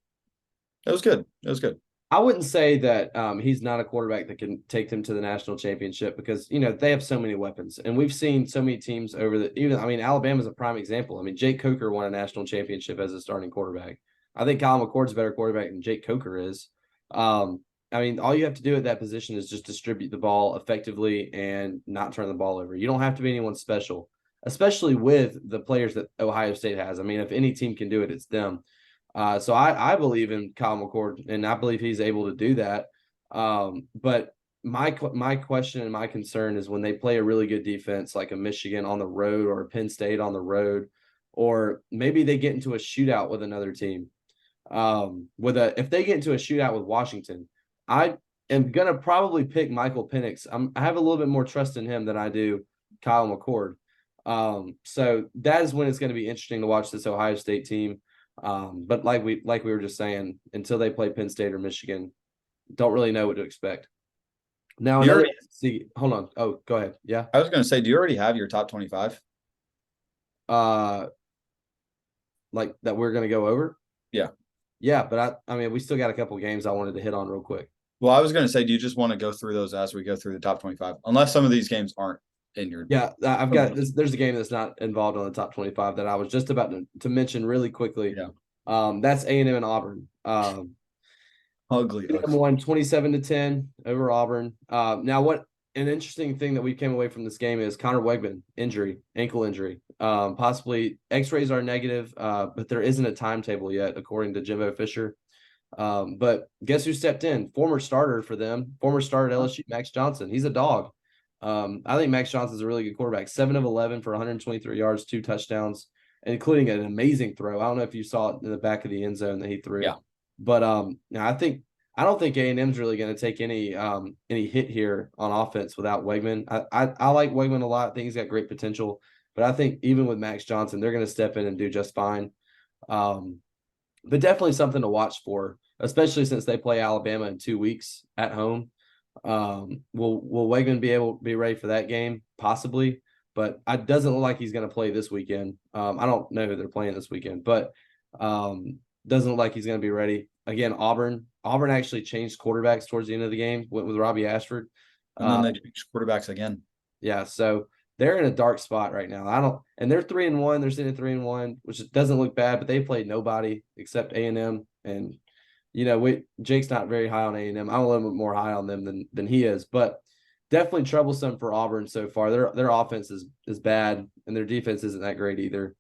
it was good. It was good. I wouldn't say that he's not a quarterback that can take them to the national championship because, they have so many weapons. And we've seen so many teams Alabama's a prime example. I mean, Jake Coker won a national championship as a starting quarterback. I think Kyle McCord's a better quarterback than Jake Coker is. All you have to do at that position is just distribute the ball effectively and not turn the ball over. You don't have to be anyone special, especially with the players that Ohio State has. I mean, if any team can do it, it's them. So I believe in Kyle McCord, and I believe he's able to do that. But my question and my concern is when they play a really good defense like a Michigan on the road or a Penn State on the road, or maybe they get into a shootout with another team. If they get into a shootout with Washington, I am gonna probably pick Michael Penix. I have a little bit more trust in him than I do Kyle McCord. So that is when it's going to be interesting to watch this Ohio State team. But like we were just saying, until they play Penn State or Michigan, don't really know what to expect. Now, hold on. Oh, go ahead. Yeah. I was going to say, do you already have your top 25? Like that we're going to go over? Yeah. Yeah, but we still got a couple games I wanted to hit on real quick. Well, I was going to say, do you just want to go through those as we go through the top 25? Unless some of these games aren't in your. Yeah, I've got this. There's a game that's not involved on the top 25 that I was just about to mention really quickly. Yeah. That's A&M and Auburn. Ugly. A&M won 27-10 over Auburn. Now, what an interesting thing that we came away from this game is Connor Wegman ankle injury. Possibly X-rays are negative, but there isn't a timetable yet, according to Jimbo Fisher. But guess who stepped in? Former starter at LSU, Max Johnson. He's a dog. I think Max Johnson's a really good quarterback. 7 of 11 for 123 yards, 2 touchdowns, including an amazing throw. I don't know if you saw it in the back of the end zone that he threw. Yeah. But I don't think A&M's really going to take any hit here on offense without Wegman. I like Wegman a lot. I think he's got great potential. But I think even with Max Johnson, they're going to step in and do just fine. But definitely something to watch for, especially since they play Alabama in 2 weeks at home. Will Wegman be ready for that game? Possibly, but it doesn't look like he's going to play this weekend. I don't know who they're playing this weekend, but doesn't look like he's going to be ready. Again, Auburn actually changed quarterbacks towards the end of the game, went with Robbie Ashford. And then they changed quarterbacks again. Yeah, so they're in a dark spot right now. And they're 3-1. They're sitting at 3-1, which doesn't look bad, but they played nobody except A&M. And Jake's not very high on A&M. I'm a little bit more high on them than he is, but definitely troublesome for Auburn so far. Their offense is bad, and their defense isn't that great either.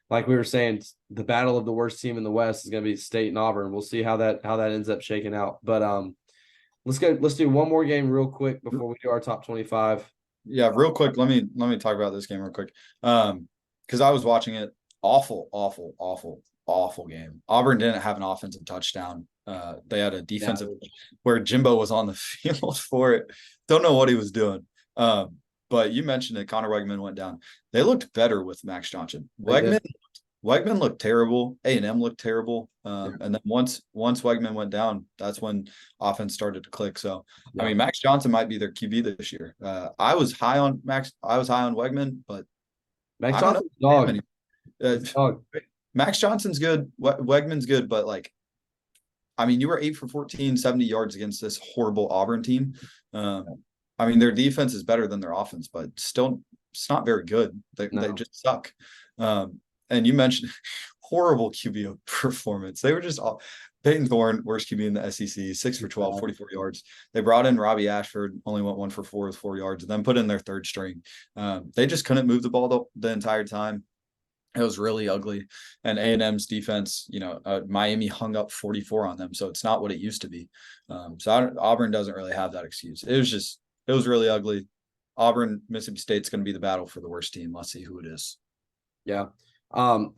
Like we were saying, the battle of the worst team in the West is going to be State and Auburn. We'll see how that ends up shaking out. But let's do one more game real quick before we do our top 25. Yeah, real quick. Let me talk about this game real quick. Because I was watching it. Awful game. Auburn didn't have an offensive touchdown. They had a defensive where Jimbo was on the field for it. Don't know what he was doing. But you mentioned it. Connor Wegman went down. They looked better with Max Johnson. Wegman looked terrible. A&M looked terrible. And then once Wegman went down, that's when offense started to click. So, yeah. Max Johnson might be their QB this year. I was high on Wegman, but Max Johnson's dog. Dog. Max Johnson's good. Wegman's good, but you were 8 for 14, 70 yards against this horrible Auburn team. Their defense is better than their offense, but still, it's not very good. They just suck. And you mentioned horrible QB performance. They were just all Peyton Thorne, worst QB in the SEC, 6 for 12, 44 yards. They brought in Robbie Ashford, only went 1 for 4 with 4 yards, and then put in their third string. They just couldn't move the ball the entire time. It was really ugly. And A&M's defense, Miami hung up 44 on them, so it's not what it used to be. Auburn doesn't really have that excuse. It was really ugly. Auburn, Mississippi State's going to be the battle for the worst team. Let's see who it is. Yeah. 2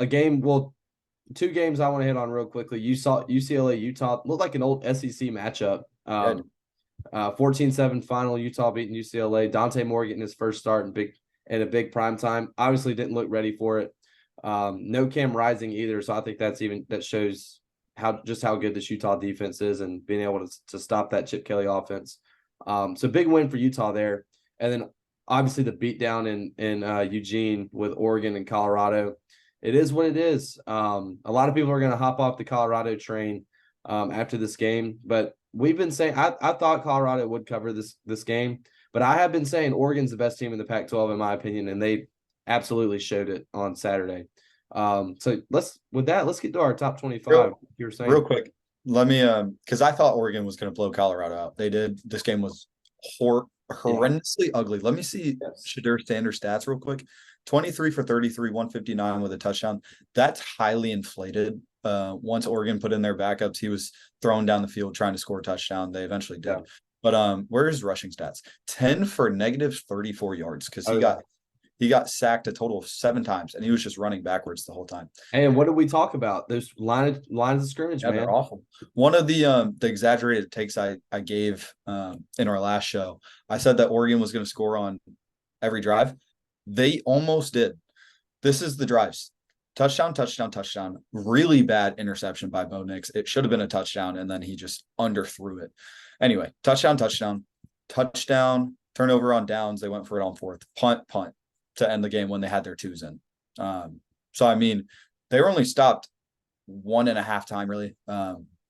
games I want to hit on real quickly. You saw UCLA, Utah looked like an old SEC matchup. 14-7 final, Utah beating UCLA. Dante Moore getting his first start in a big prime time. Obviously didn't look ready for it. No Cam Rising either. So I think that shows how good this Utah defense is and being able to stop that Chip Kelly offense. So big win for Utah there. And then obviously the beatdown in Eugene with Oregon and Colorado. It is what it is. A lot of people are going to hop off the Colorado train after this game, but we've been saying I thought Colorado would cover this game, but I have been saying Oregon's the best team in the Pac-12 in my opinion, and they absolutely showed it on Saturday. So let's get to our top 25. You were saying real quick. Let me because I thought Oregon was going to blow Colorado out. They did. This game was horrendously ugly. Let me see Shadur Sanders' stats real quick. 23 for 33, 159 with a touchdown. That's highly inflated. Once Oregon put in their backups, he was thrown down the field trying to score a touchdown. They eventually did. Yeah. But where's his rushing stats? 10 for negative 34 yards because he got sacked a total of 7 times, and he was just running backwards the whole time. And what did we talk about? Those lines of scrimmage, man. They're awful. One of the exaggerated takes I gave in our last show, I said that Oregon was going to score on every drive. They almost did. This is the drives. Touchdown, touchdown, touchdown. Really bad interception by Bo Nix. It should have been a touchdown, and then he just underthrew it. Anyway, touchdown, touchdown, touchdown, turnover on downs. They went for it on 4th. Punt to end the game when they had their 2s in. So, I mean, they were only stopped 1.5 times, really,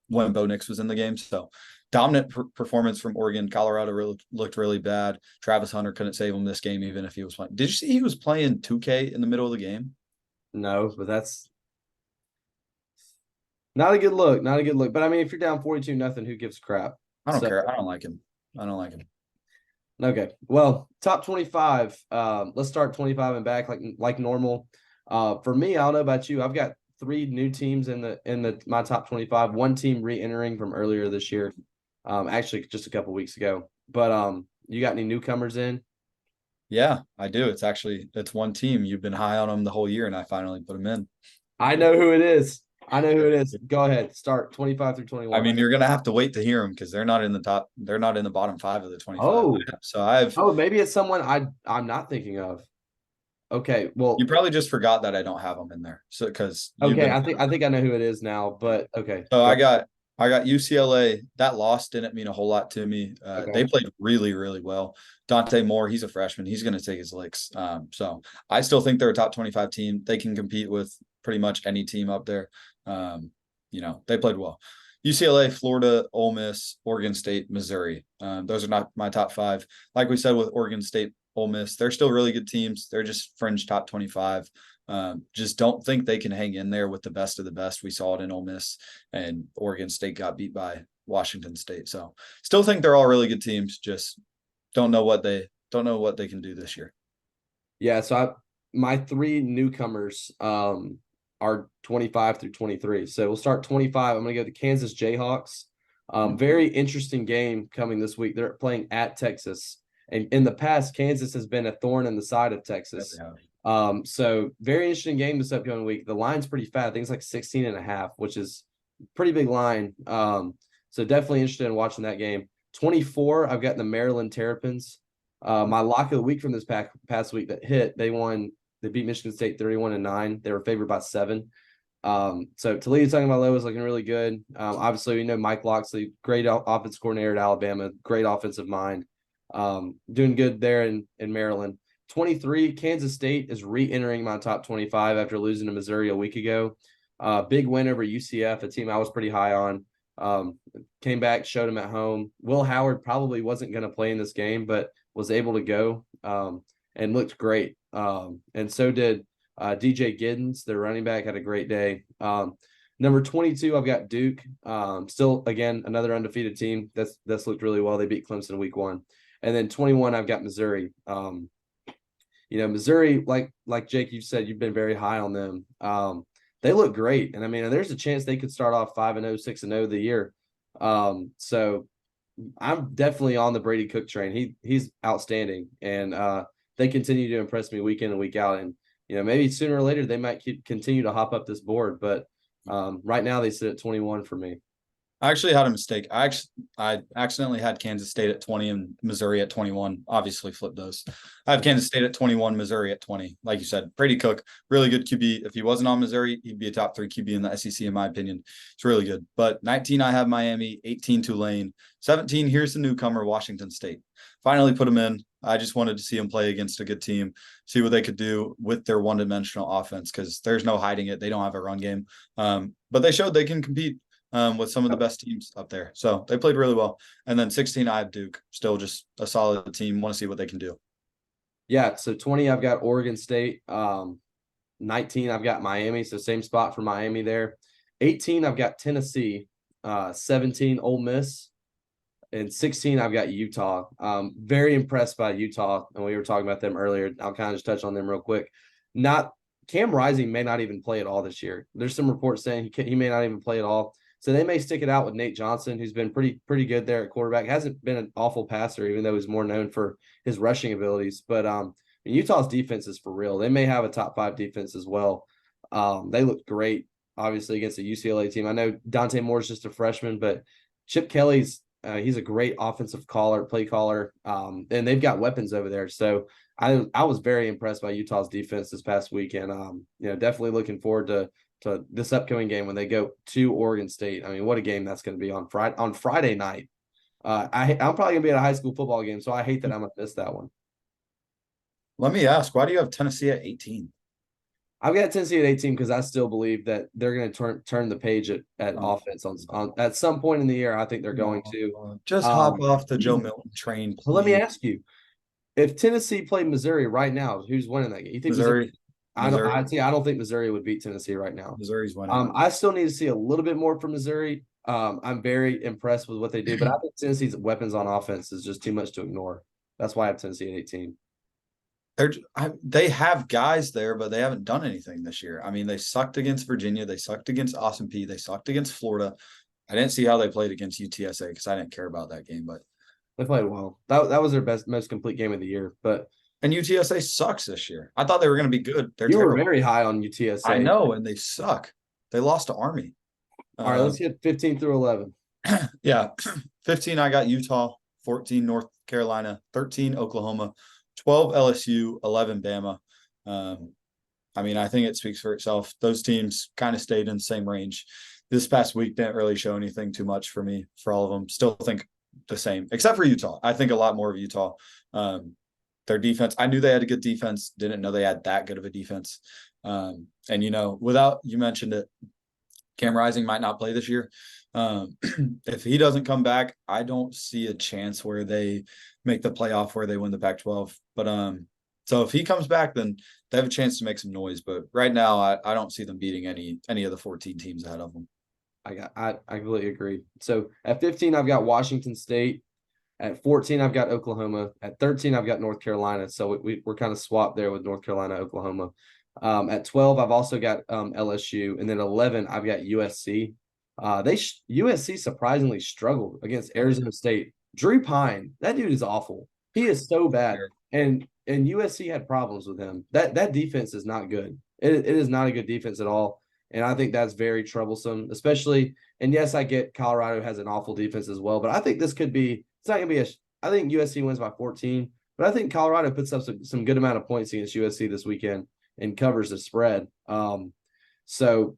when Bo Nix was in the game. So, dominant performance from Oregon. Colorado looked really bad. Travis Hunter couldn't save him this game, even if he was playing. Did you see he was playing 2K in the middle of the game? No, but that's not a good look. Not a good look. But I mean, if you're down 42-0, who gives a crap? I don't care. I don't like him. Okay. Well, top 25. Let's start 25 and back like normal. For me, I don't know about you. I've got 3 new teams in my top 25. One team re-entering from earlier this year. Actually just a couple weeks ago. But you got any newcomers in? Yeah, I do. It's one team. You've been high on them the whole year, and I finally put them in. I know who it is. Go ahead. Start 25 through 21. I mean, you're gonna have to wait to hear them because they're not in the top. They're not in the bottom 5 of the 25. So maybe it's someone I'm not thinking of. Okay, well, you probably just forgot that I don't have them in there. So because I think I know who it is now. But okay. So I got UCLA. That loss didn't mean a whole lot to me. They played really, really well. Dante Moore, he's a freshman. He's going to take his licks. So I still think they're a top 25 team. They can compete with pretty much any team up there. They played well. UCLA, Florida, Ole Miss, Oregon State, Missouri. Those are not my top 5. Like we said with Oregon State, Ole Miss, they're still really good teams. They're just fringe top 25. Just don't think they can hang in there with the best of the best. We saw it in Ole Miss, and Oregon State got beat by Washington State. So still think they're all really good teams. Just don't know what they can do this year. Yeah. So my 3 newcomers are 25 through 23. So we'll start 25. I'm going to go to Kansas Jayhawks. Very interesting game coming this week. They're playing at Texas. And in the past, Kansas has been a thorn in the side of Texas. So very interesting game this upcoming week. The line's pretty fat. I think it's like 16.5, which is pretty big line. So definitely interested in watching that game. 24, I've got the Maryland Terrapins. My lock of the week from this past week that hit, they beat Michigan State 31-9. They were favored by 7. So Toledo Tagovailoa is looking really good. Obviously, Mike Locksley, great offensive coordinator at Alabama, great offensive mind. Doing good there in Maryland. 23, Kansas State is re-entering my top 25 after losing to Missouri a week ago. Big win over UCF, a team I was pretty high on. Came back, showed them at home. Will Howard probably wasn't going to play in this game, but was able to go and looked great. And so did DJ Giddens, their running back, had a great day. Number 22, I've got Duke. Still, again, another undefeated team. That's looked really well. They beat Clemson week 1. And then 21, I've got Missouri. Missouri, like Jake, you said, you've been very high on them. They look great. And I mean, there's a chance they could start off 5-0, 6-0 the year. So I'm definitely on the Brady Cook train. He's outstanding. And they continue to impress me week in and week out. And, maybe sooner or later they might continue to hop up this board. But right now they sit at 21 for me. I actually had a mistake. I accidentally had Kansas State at 20 and Missouri at 21. Obviously flipped those. I have Kansas State at 21, Missouri at 20. Like you said, Brady Cook, really good QB. If he wasn't on Missouri, he'd be a top 3 QB in the SEC, in my opinion. It's really good. But 19, I have Miami, 18, Tulane, 17, here's the newcomer, Washington State. Finally put him in. I just wanted to see him play against a good team, see what they could do with their one-dimensional offense, because there's no hiding it. They don't have a run game. But they showed they can compete with some of the best teams up there. So they played really well. And then 16, I have Duke, still just a solid team. Want to see what they can do. Yeah. So 20, I've got Oregon State. 19, I've got Miami. So same spot for Miami there. 18, I've got Tennessee. 17, Ole Miss. And 16, I've got Utah. Very impressed by Utah. And we were talking about them earlier. I'll kind of just touch on them real quick. Cam Rising may not even play at all this year. There's some reports saying he may not even play at all. So they may stick it out with Nate Johnson, who's been pretty good there at quarterback. Hasn't been an awful passer, even though he's more known for his rushing abilities. But Utah's defense is for real. They may have a top 5 defense as well. They looked great, obviously, against the UCLA team. I know Dante Moore's just a freshman, but Chip Kelly's he's a great offensive play caller, and they've got weapons over there. So I was very impressed by Utah's defense this past week, and definitely looking forward to this upcoming game when they go to Oregon State. I mean, what a game that's going to be on Friday night. I'm probably going to be at a high school football game, so I hate that I'm going to miss that one. Let me ask, why do you have Tennessee at 18? I've got Tennessee at 18 because I still believe that they're going to turn the page at offense on at some point in the year. I think they're going to just hop off the Joe Milton train. Well, let me ask you: if Tennessee played Missouri right now, who's winning that game? You think Missouri? I don't think Missouri would beat Tennessee right now. Missouri's winning. I still need to see a little bit more from Missouri. I'm very impressed with what they do, but I think Tennessee's weapons on offense is just too much to ignore. That's why I have Tennessee at 18. They have guys there, but they haven't done anything this year. I mean, they sucked against Virginia. They sucked against Austin Peay. They sucked against Florida. I didn't see how they played against UTSA because I didn't care about that game, but they played well. That was their most complete game of the year. And UTSA sucks this year. I thought they were going to be good. They're terrible. Were very high on UTSA. I know, and they suck. They lost to Army. All right, let's get 15 through 11. Yeah, 15, I got Utah. 14, North Carolina. 13, Oklahoma. 12, LSU. 11, Bama. I mean, I think it speaks for itself. Those teams kind of stayed in the same range. This past week didn't really show anything too much for me, for all of them. Still think the same, except for Utah. I think a lot more of Utah. Their defense, I knew they had a good defense. Didn't know they had that good of a defense. And, without, you mentioned it, Cam Rising might not play this year. If he doesn't come back, I don't see a chance where they make the playoff where they win the Pac-12. But so if he comes back, then they have a chance to make some noise. But right now, I don't see them beating any of the 14 teams ahead of them. I completely agree. So at 15, I've got Washington State. At 14, I've got Oklahoma. At 13, I've got North Carolina. So we're kind of swapped there with North Carolina, Oklahoma. At 12, I've also got LSU. And then 11, I've got USC. USC surprisingly struggled against Arizona State. Drew Pine, that dude is awful. He is so bad. And USC had problems with him. That defense is not good. It is not a good defense at all. And I think that's very troublesome, especially, and yes, I get Colorado has an awful defense as well, but I think this could be, it's not going to be I think USC wins by 14, but I think Colorado puts up some good amount of points against USC this weekend and covers the spread. So,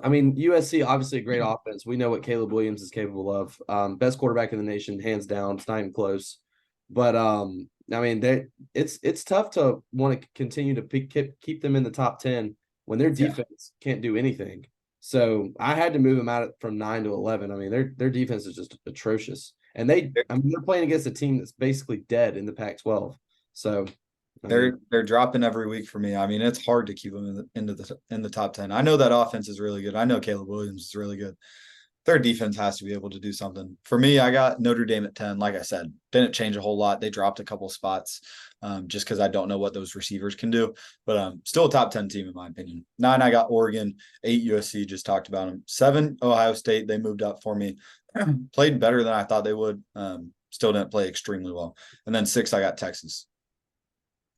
I mean, USC, obviously a great offense. We know what Caleb Williams is capable of. Best quarterback in the nation, hands down. It's not even close. But, I mean, it's tough to want to continue to keep them in the top 10 when their defense can't do anything. So I had to move them out from 9 to 11. I mean, their defense is just atrocious. And they're playing against a team that's basically dead in the Pac-12. So they're dropping every week for me. I mean, it's hard to keep them in the top 10. I know that offense is really good. I know Caleb Williams is really good. Their defense has to be able to do something. For me, I got Notre Dame at 10. Like I said, didn't change a whole lot. They dropped a couple spots just because I don't know what those receivers can do. But still a top 10 team in my opinion. 9, I got Oregon. 8, USC, just talked about them. 7, Ohio State. They moved up for me. Played better than I thought they would. Still didn't play extremely well. And then 6, I got Texas.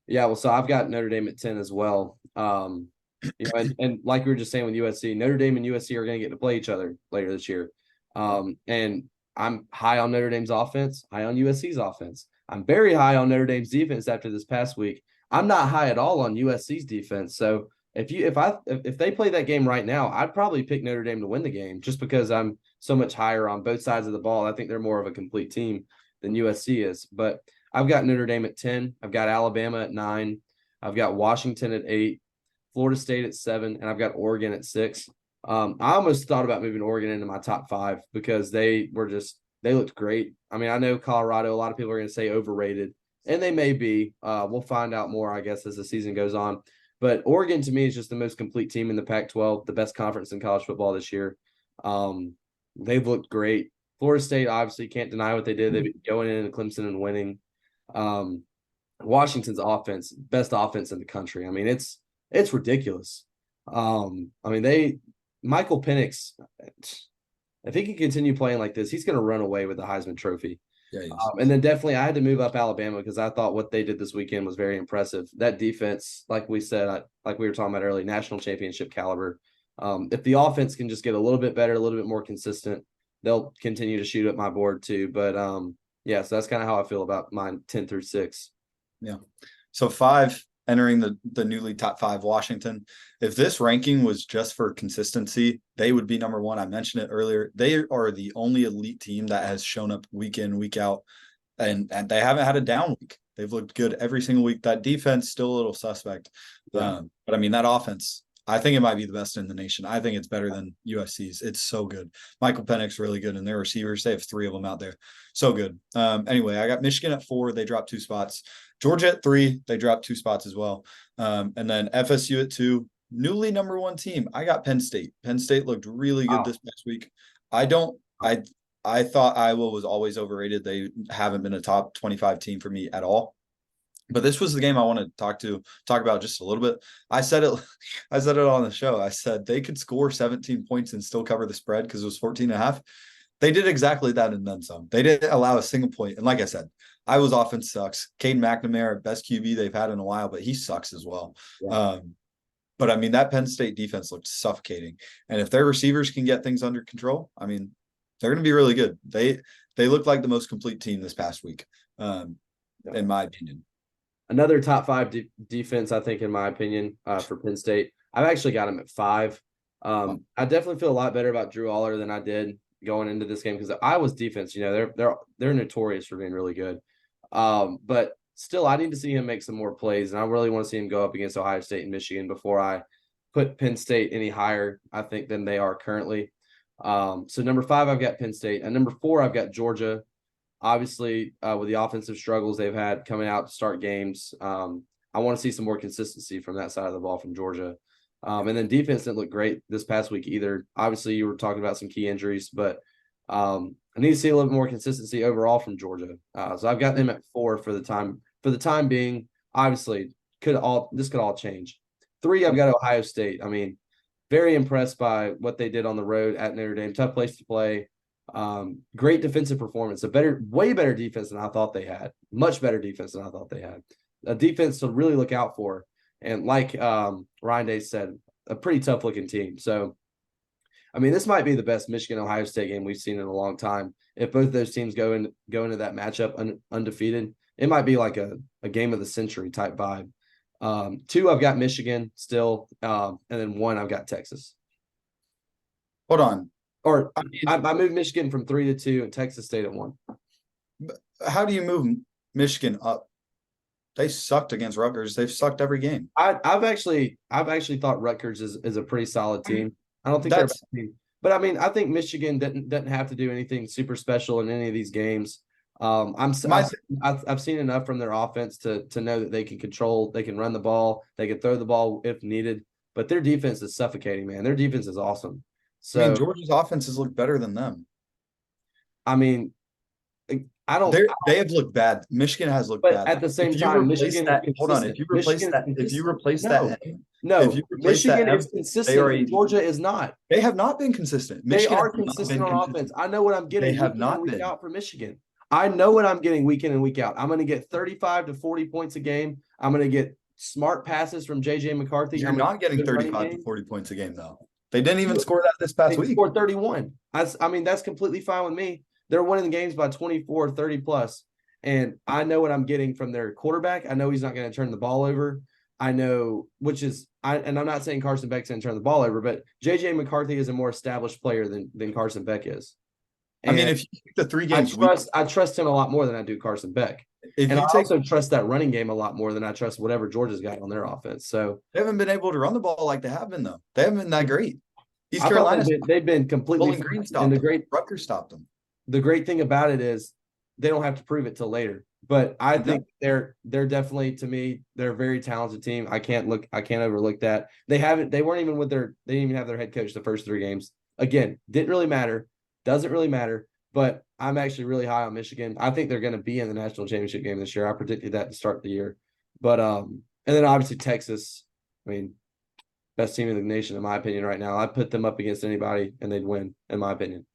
Yeah, well, so I've got Notre Dame at 10 as well. And like we were just saying with USC, Notre Dame and USC are going to get to play each other later this year. And I'm high on Notre Dame's offense, high on USC's offense. I'm very high on Notre Dame's defense after this past week. I'm not high at all on USC's defense. So if they play that game right now, I'd probably pick Notre Dame to win the game just because I'm so much higher on both sides of the ball. I think they're more of a complete team than USC is. But I've got Notre Dame at 10. I've got Alabama at 9. I've got Washington at 8, Florida State at 7, and I've got Oregon at 6. I almost thought about moving Oregon into my top 5 because they looked great. I mean, I know Colorado, a lot of people are going to say overrated, and they may be. We'll find out more, I guess, as the season goes on. But Oregon, to me, is just the most complete team in the Pac-12, the best conference in college football this year. They've looked great. Florida State, obviously, can't deny what they did. They've been going into Clemson and winning. Washington's offense, best offense in the country. I mean, it's ridiculous. Michael Penix, if he can continue playing like this, he's going to run away with the Heisman Trophy. Yeah, and then definitely I had to move up Alabama because I thought what they did this weekend was very impressive. That defense, like we said, like we were talking about earlier, national championship caliber. If the offense can just get a little bit better, a little bit more consistent, they'll continue to shoot up my board too. But yeah, so that's kind of how I feel about mine 10 through 6. Yeah. So 5 entering the newly top 5 Washington. If this ranking was just for consistency, they would be number 1. I mentioned it earlier. They are the only elite team that has shown up week in, week out, and they haven't had a down week. They've looked good every single week. That defense still a little suspect. Yeah. But I mean, that offense, I think it might be the best in the nation. I think it's better than USC's. It's so good. Michael Penix really good, and their receivers, they have 3 of them out there. So good. Anyway, I got Michigan at 4. They dropped 2 spots. Georgia at 3. They dropped 2 spots as well. And then FSU at 2. Newly number 1 team. I got Penn State. Penn State looked really good this past week. I thought Iowa was always overrated. They haven't been a top 25 team for me at all. But this was the game I wanted to talk about just a little bit. I said it on the show. I said they could score 17 points and still cover the spread because it was 14.5. They did exactly that and then some. They didn't allow a single point. And like I said, Iowa's offense sucks. Caden McNamara, best QB they've had in a while, but he sucks as well. Yeah. But I mean, that Penn State defense looked suffocating. And if their receivers can get things under control, I mean, they're going to be really good. They looked like the most complete team this past week, in my opinion. Another top 5 defense, I think, in my opinion, for Penn State. I've actually got them at 5. I definitely feel a lot better about Drew Aller than I did going into this game because Iowa's defense, they're notorious for being really good. But still, I need to see him make some more plays, and I really want to see him go up against Ohio State and Michigan before I put Penn State any higher, I think, than they are currently. So number 5, I've got Penn State. And number 4, I've got Georgia. Obviously, with the offensive struggles they've had coming out to start games, I want to see some more consistency from that side of the ball from Georgia. And then defense didn't look great this past week either. Obviously, you were talking about some key injuries, but I need to see a little bit more consistency overall from Georgia. So I've got them at 4 for the time being. Obviously, this could all change. 3, I've got Ohio State. I mean, very impressed by what they did on the road at Notre Dame. Tough place to play. Great defensive performance. Way better defense than I thought they had. Much better defense than I thought they had. A defense to really look out for. And like Ryan Day said, a pretty tough looking team. So, I mean, this might be the best Michigan-Ohio State game we've seen in a long time. If both those teams go into that matchup undefeated, it might be like a game of the century type vibe. 2, I've got Michigan still, and then 1, I've got Texas. Hold on. Or I moved Michigan from 3 to 2 and Texas stayed at 1. How do you move Michigan up? They sucked against Rutgers. They've sucked every game. I've actually thought Rutgers is a pretty solid team. I don't think they're a bad team. But I mean, I think Michigan doesn't have to do anything super special in any of these games. I've seen enough from their offense to know that they can run the ball, they can throw the ball if needed. But their defense is suffocating, man. Their defense is awesome. So I mean, Georgia's offenses look better than them. I mean, they have looked bad. Michigan has looked bad. At the same time, Michigan. If you replace that, Michigan is consistent. Georgia is not. They have not been consistent. Michigan are consistent on offense. I know what I'm getting. They have not been out for Michigan. I know what I'm getting week in and week out. I'm going to get 35 to 40 points a game. I'm going to get smart passes from JJ McCarthy. You're not getting 35 to 40 points a game, though. They didn't even score that this past They week. scored 31. I mean, that's completely fine with me. They're winning the games by 24, 30 plus. And I know what I'm getting from their quarterback. I know he's not going to turn the ball over. I know, and I'm not saying Carson Beck's going to turn the ball over, but JJ McCarthy is a more established player than Carson Beck is. And I mean, if you take the 3 games, I trust him a lot more than I do Carson Beck. And I also trust that running game a lot more than I trust whatever Georgia's got on their offense. So they haven't been able to run the ball like they have been, though. They haven't been that great. East Carolina, they've been completely Green stopped them. Rutgers stopped them. The great thing about it is they don't have to prove it till later. But I think they're definitely, to me, they're a very talented team. I can't overlook that. They didn't even have their head coach the first 3 games. Again, didn't really matter. Doesn't really matter. But I'm actually really high on Michigan. I think they're going to be in the national championship game this year. I predicted that to start the year. But and then obviously Texas, I mean, best team in the nation in my opinion right now. I put them up against anybody and they'd win, in my opinion.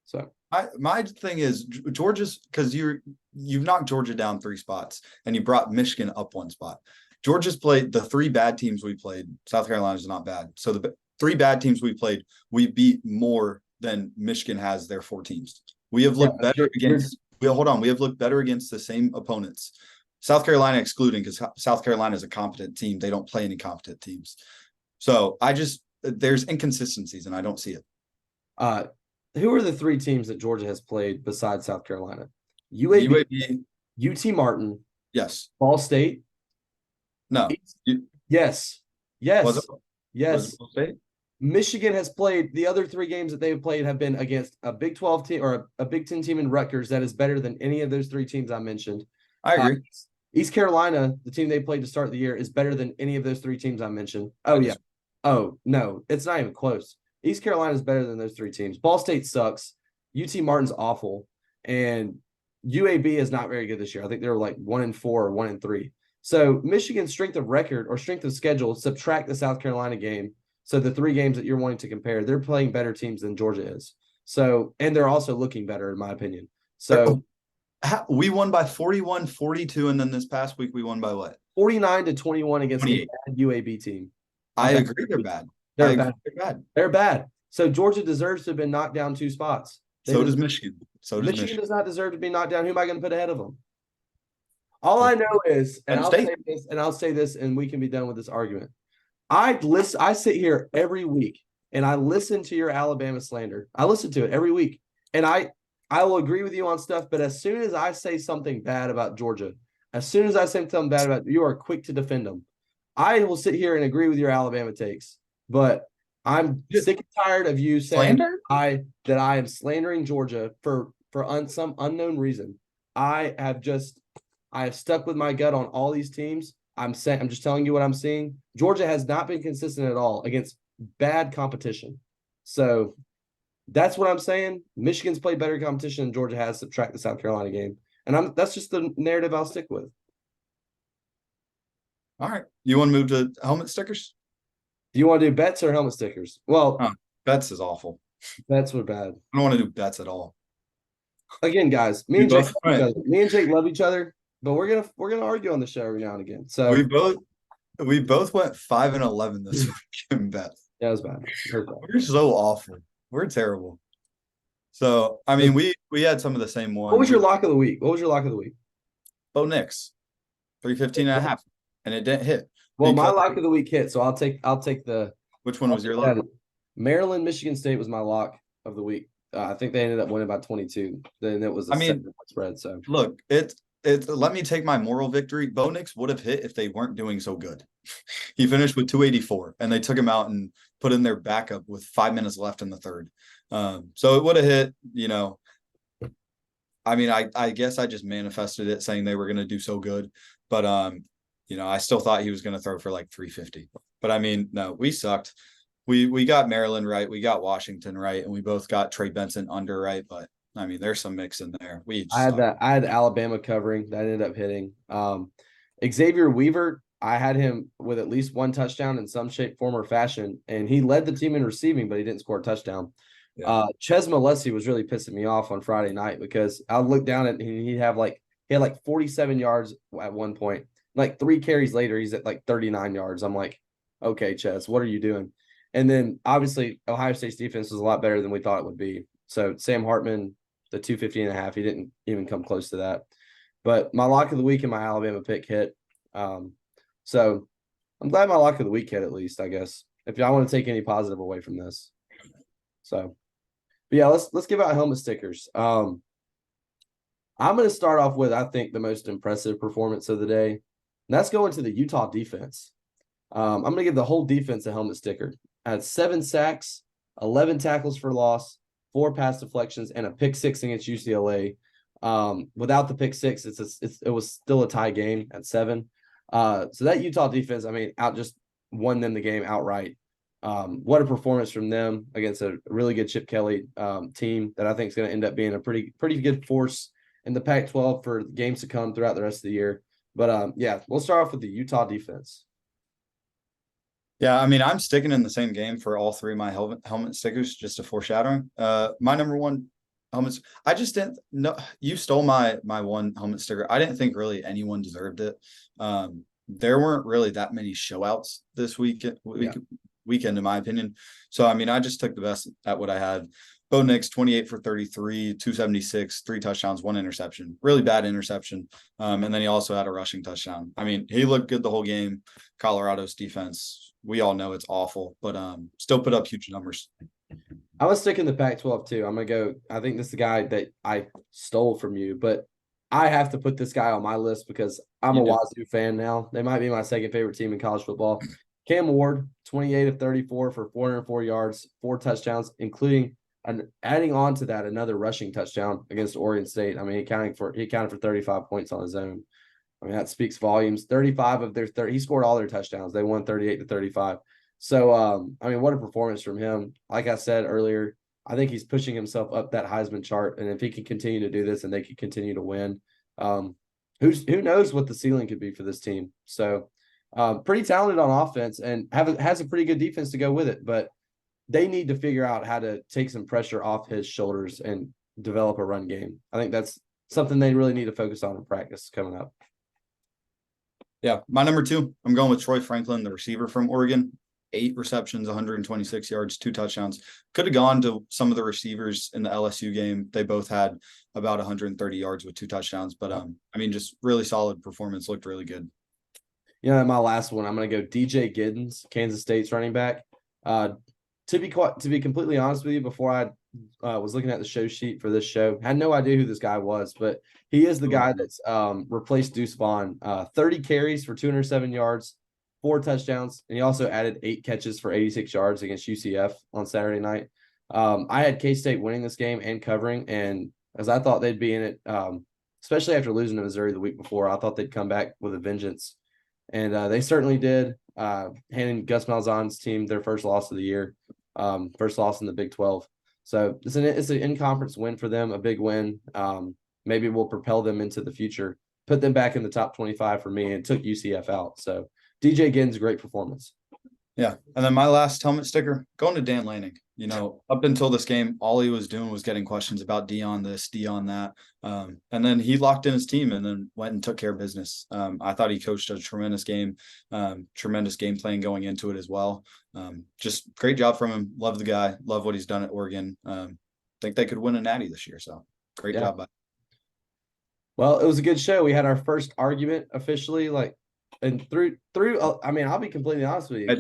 So my thing is Georgia's, because you've knocked Georgia down 3 spots and you brought Michigan up 1 spot. Georgia's played the 3 bad teams we played. South Carolina's not bad. So the 3 bad teams we played, we beat more than Michigan has their 4 teams. We have looked better against. We have looked better against the same opponents. South Carolina excluding, because South Carolina is a competent team. They don't play any competent teams. So there's inconsistencies, and I don't see it. Who are the 3 teams that Georgia has played besides South Carolina? UAB, UT Martin. Yes. Ball State. No. Yes. Was it Ball State? Michigan has played, the other 3 games that they've played have been against a Big 12 team or a Big 10 team in Rutgers that is better than any of those 3 teams I mentioned. I agree. East Carolina, the team they played to start the year, is better than any of those 3 teams I mentioned. Oh, yeah. Oh, no, it's not even close. East Carolina is better than those 3 teams. Ball State sucks. UT Martin's awful. And UAB is not very good this year. I think they were like 1-4 or 1-3. So Michigan's strength of record or strength of schedule, subtract the South Carolina game. So the 3 games that you're wanting to compare, they're playing better teams than Georgia is. So, and they're also looking better, in my opinion. So we won by 41-42, and then this past week we won by what? 49-21 against a bad UAB team. I agree they're bad. They're bad. So Georgia deserves to have been knocked down 2 spots. So does Michigan. Michigan does not deserve to be knocked down. Who am I going to put ahead of them? All I know is, and I'll say this, and we can be done with this argument. I sit here every week and I listen to your Alabama slander. I listen to it every week. And I will agree with you on stuff, but as soon as I say something bad about Georgia, you are quick to defend them. I will sit here and agree with your Alabama takes, but I'm sick and tired of you saying that I am slandering Georgia for some unknown reason. I have stuck with my gut on all these teams. I'm just telling you what I'm seeing. Georgia has not been consistent at all against bad competition. So that's what I'm saying. Michigan's played better competition than Georgia has, subtract the South Carolina game. And that's just the narrative I'll stick with. All right. You want to move to helmet stickers? Do you want to do bets or helmet stickers? Well, bets is awful. Bets were bad. I don't want to do bets at all. Again, guys, me and Jake love each other, but we're gonna argue on the show every now and again. So we both went 5-11 this week in bets. Yeah, it was bad. We're so awful. We're terrible. So I mean, we had some of the same ones. What was your lock of the week? Bo Nix, 315.5, and it didn't hit. Well, my lock of the week hit, so I'll take the. Which one was your lock? Maryland, Michigan State was my lock of the week. I think they ended up winning by 22. Then it was a 7-point spread. So look, let me take my moral victory. Bo Nix would have hit if they weren't doing so good. He finished with 284, and they took him out and put in their backup with 5 minutes left in the third. So it would have hit. I mean, I guess I just manifested it, saying they were going to do so good, but I still thought he was going to throw for like 350. But I mean, no, we sucked. We got Maryland right, we got Washington right, and we both got Trey Benson under right. But I mean, there's some mix in there. I had Alabama covering that ended up hitting. Xavier Weaver, I had him with at least 1 touchdown in some shape, form, or fashion, and he led the team in receiving, but he didn't score a touchdown. Yeah. Ches Malesi was really pissing me off on Friday night because I looked down at he had like 47 yards at one point. Like 3 carries later, he's at like 39 yards. I'm like, okay, Ches, what are you doing? And then obviously Ohio State's defense was a lot better than we thought it would be. So Sam Hartman, the 250.5, he didn't even come close to that. But my lock of the week and my Alabama pick hit. So I'm glad my lock of the week hit at least, I guess, if y'all want to take any positive away from this. So, but yeah, let's give out helmet stickers. I'm going to start off with, I think, the most impressive performance of the day. And that's going to the Utah defense. I'm going to give the whole defense a helmet sticker. I had 7 sacks, 11 tackles for loss, 4 pass deflections, and a pick 6 against UCLA. Without the pick 6, it was still a tie game at 7. So that Utah defense, I mean, just won them the game outright. What a performance from them against a really good Chip Kelly team that I think is going to end up being a pretty good force in the Pac-12 for games to come throughout the rest of the year. But yeah, we'll start off with the Utah defense. Yeah, I mean, I'm sticking in the same game for all 3 of my helmet stickers, just a foreshadowing. My number one helmets, I just didn't know you stole my one helmet sticker. I didn't think really anyone deserved it. There weren't really that many showouts this weekend, in my opinion. So I mean, I just took the best at what I had. Bo Nix, 28 for 33, 276, 3 touchdowns, 1 interception. Really bad interception. And then he also had a rushing touchdown. I mean, he looked good the whole game. Colorado's defense, we all know it's awful, but still put up huge numbers. I was sticking the Pac-12 too. I'm going to go, I think this is the guy that I stole from you, but I have to put this guy on my list because I'm a Wazoo fan now. They might be my second favorite team in college football. Cam Ward, 28 of 34 for 404 yards, 4 touchdowns, including adding on to that another rushing touchdown against Oregon State. I mean, he accounted for 35 points on his own. I mean, that speaks volumes. 35 of their 30, he scored all their touchdowns. They won 38-35. So, I mean, what a performance from him. Like I said earlier, I think he's pushing himself up that Heisman chart. And if he can continue to do this and they can continue to win, who knows what the ceiling could be for this team. So, pretty talented on offense and has a pretty good defense to go with it. But they need to figure out how to take some pressure off his shoulders and develop a run game. I think that's something they really need to focus on in practice coming up. Yeah, my number 2, I'm going with Troy Franklin, the receiver from Oregon. 8 receptions, 126 yards, 2 touchdowns. Could have gone to some of the receivers in the LSU game. They both had about 130 yards with 2 touchdowns. But, I mean, just really solid performance. Looked really good. You know, my last one, I'm going to go DJ Giddens, Kansas State's running back. To be completely honest with you, before I was looking at the show sheet for this show, had no idea who this guy was, but he is the guy that's replaced Deuce Vaughn. 30 carries for 207 yards, 4 touchdowns, and he also added 8 catches for 86 yards against UCF on Saturday night. I had K-State winning this game and covering, and as I thought they'd be in it, especially after losing to Missouri the week before, I thought they'd come back with a vengeance. And they certainly did, handing Gus Malzahn's team their first loss of the year, first loss in the Big 12. So it's an in-conference win for them, a big win. Maybe will propel them into the future, put them back in the top 25 for me, and took UCF out. So DJ Giddens, great performance. Yeah. And then my last helmet sticker, going to Dan Lanning. You know, up until this game, all he was doing was getting questions about Dion this, Dion that. And then he locked in his team and then went and took care of business. I thought he coached a tremendous game plan going into it as well. Just great job from him. Love the guy. Love what he's done at Oregon. Think they could win a natty this year. So great job by. Well, it was a good show. We had our first argument officially, and through. I mean, I'll be completely honest with you. Hey,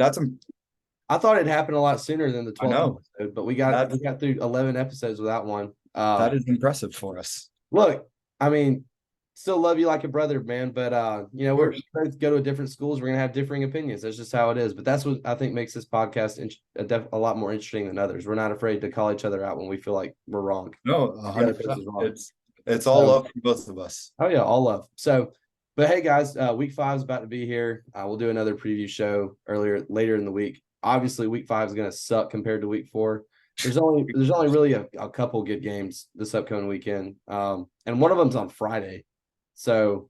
I thought it happened a lot sooner than the 12th episode, but we got through 11 episodes without one. That is impressive for us. Look, I mean, still love you like a brother, man, but you know, we're going to go to different schools. We're going to have differing opinions. That's just how it is. But that's what I think makes this podcast a lot more interesting than others. We're not afraid to call each other out when we feel like we're wrong. No, 100%. It's all love from both of us. Oh yeah, all love. So, but hey guys, week 5 is about to be here. We'll do another preview show later in the week. Obviously, week 5 is going to suck compared to week 4. There's only really a couple good games this upcoming weekend, and one of them's on Friday. So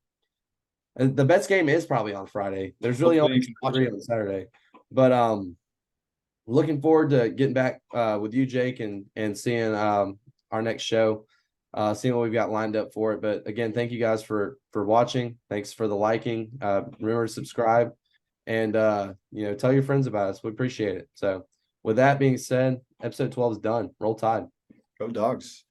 the best game is probably on Friday. There's really only 3 on Saturday, but looking forward to getting back with you, Jake, and seeing our next show, seeing what we've got lined up for it. But again, thank you guys for watching. Thanks for the liking. Remember to subscribe. And, you know, tell your friends about us. We appreciate it. So with that being said, episode 12 is done. Roll Tide. Go Dogs.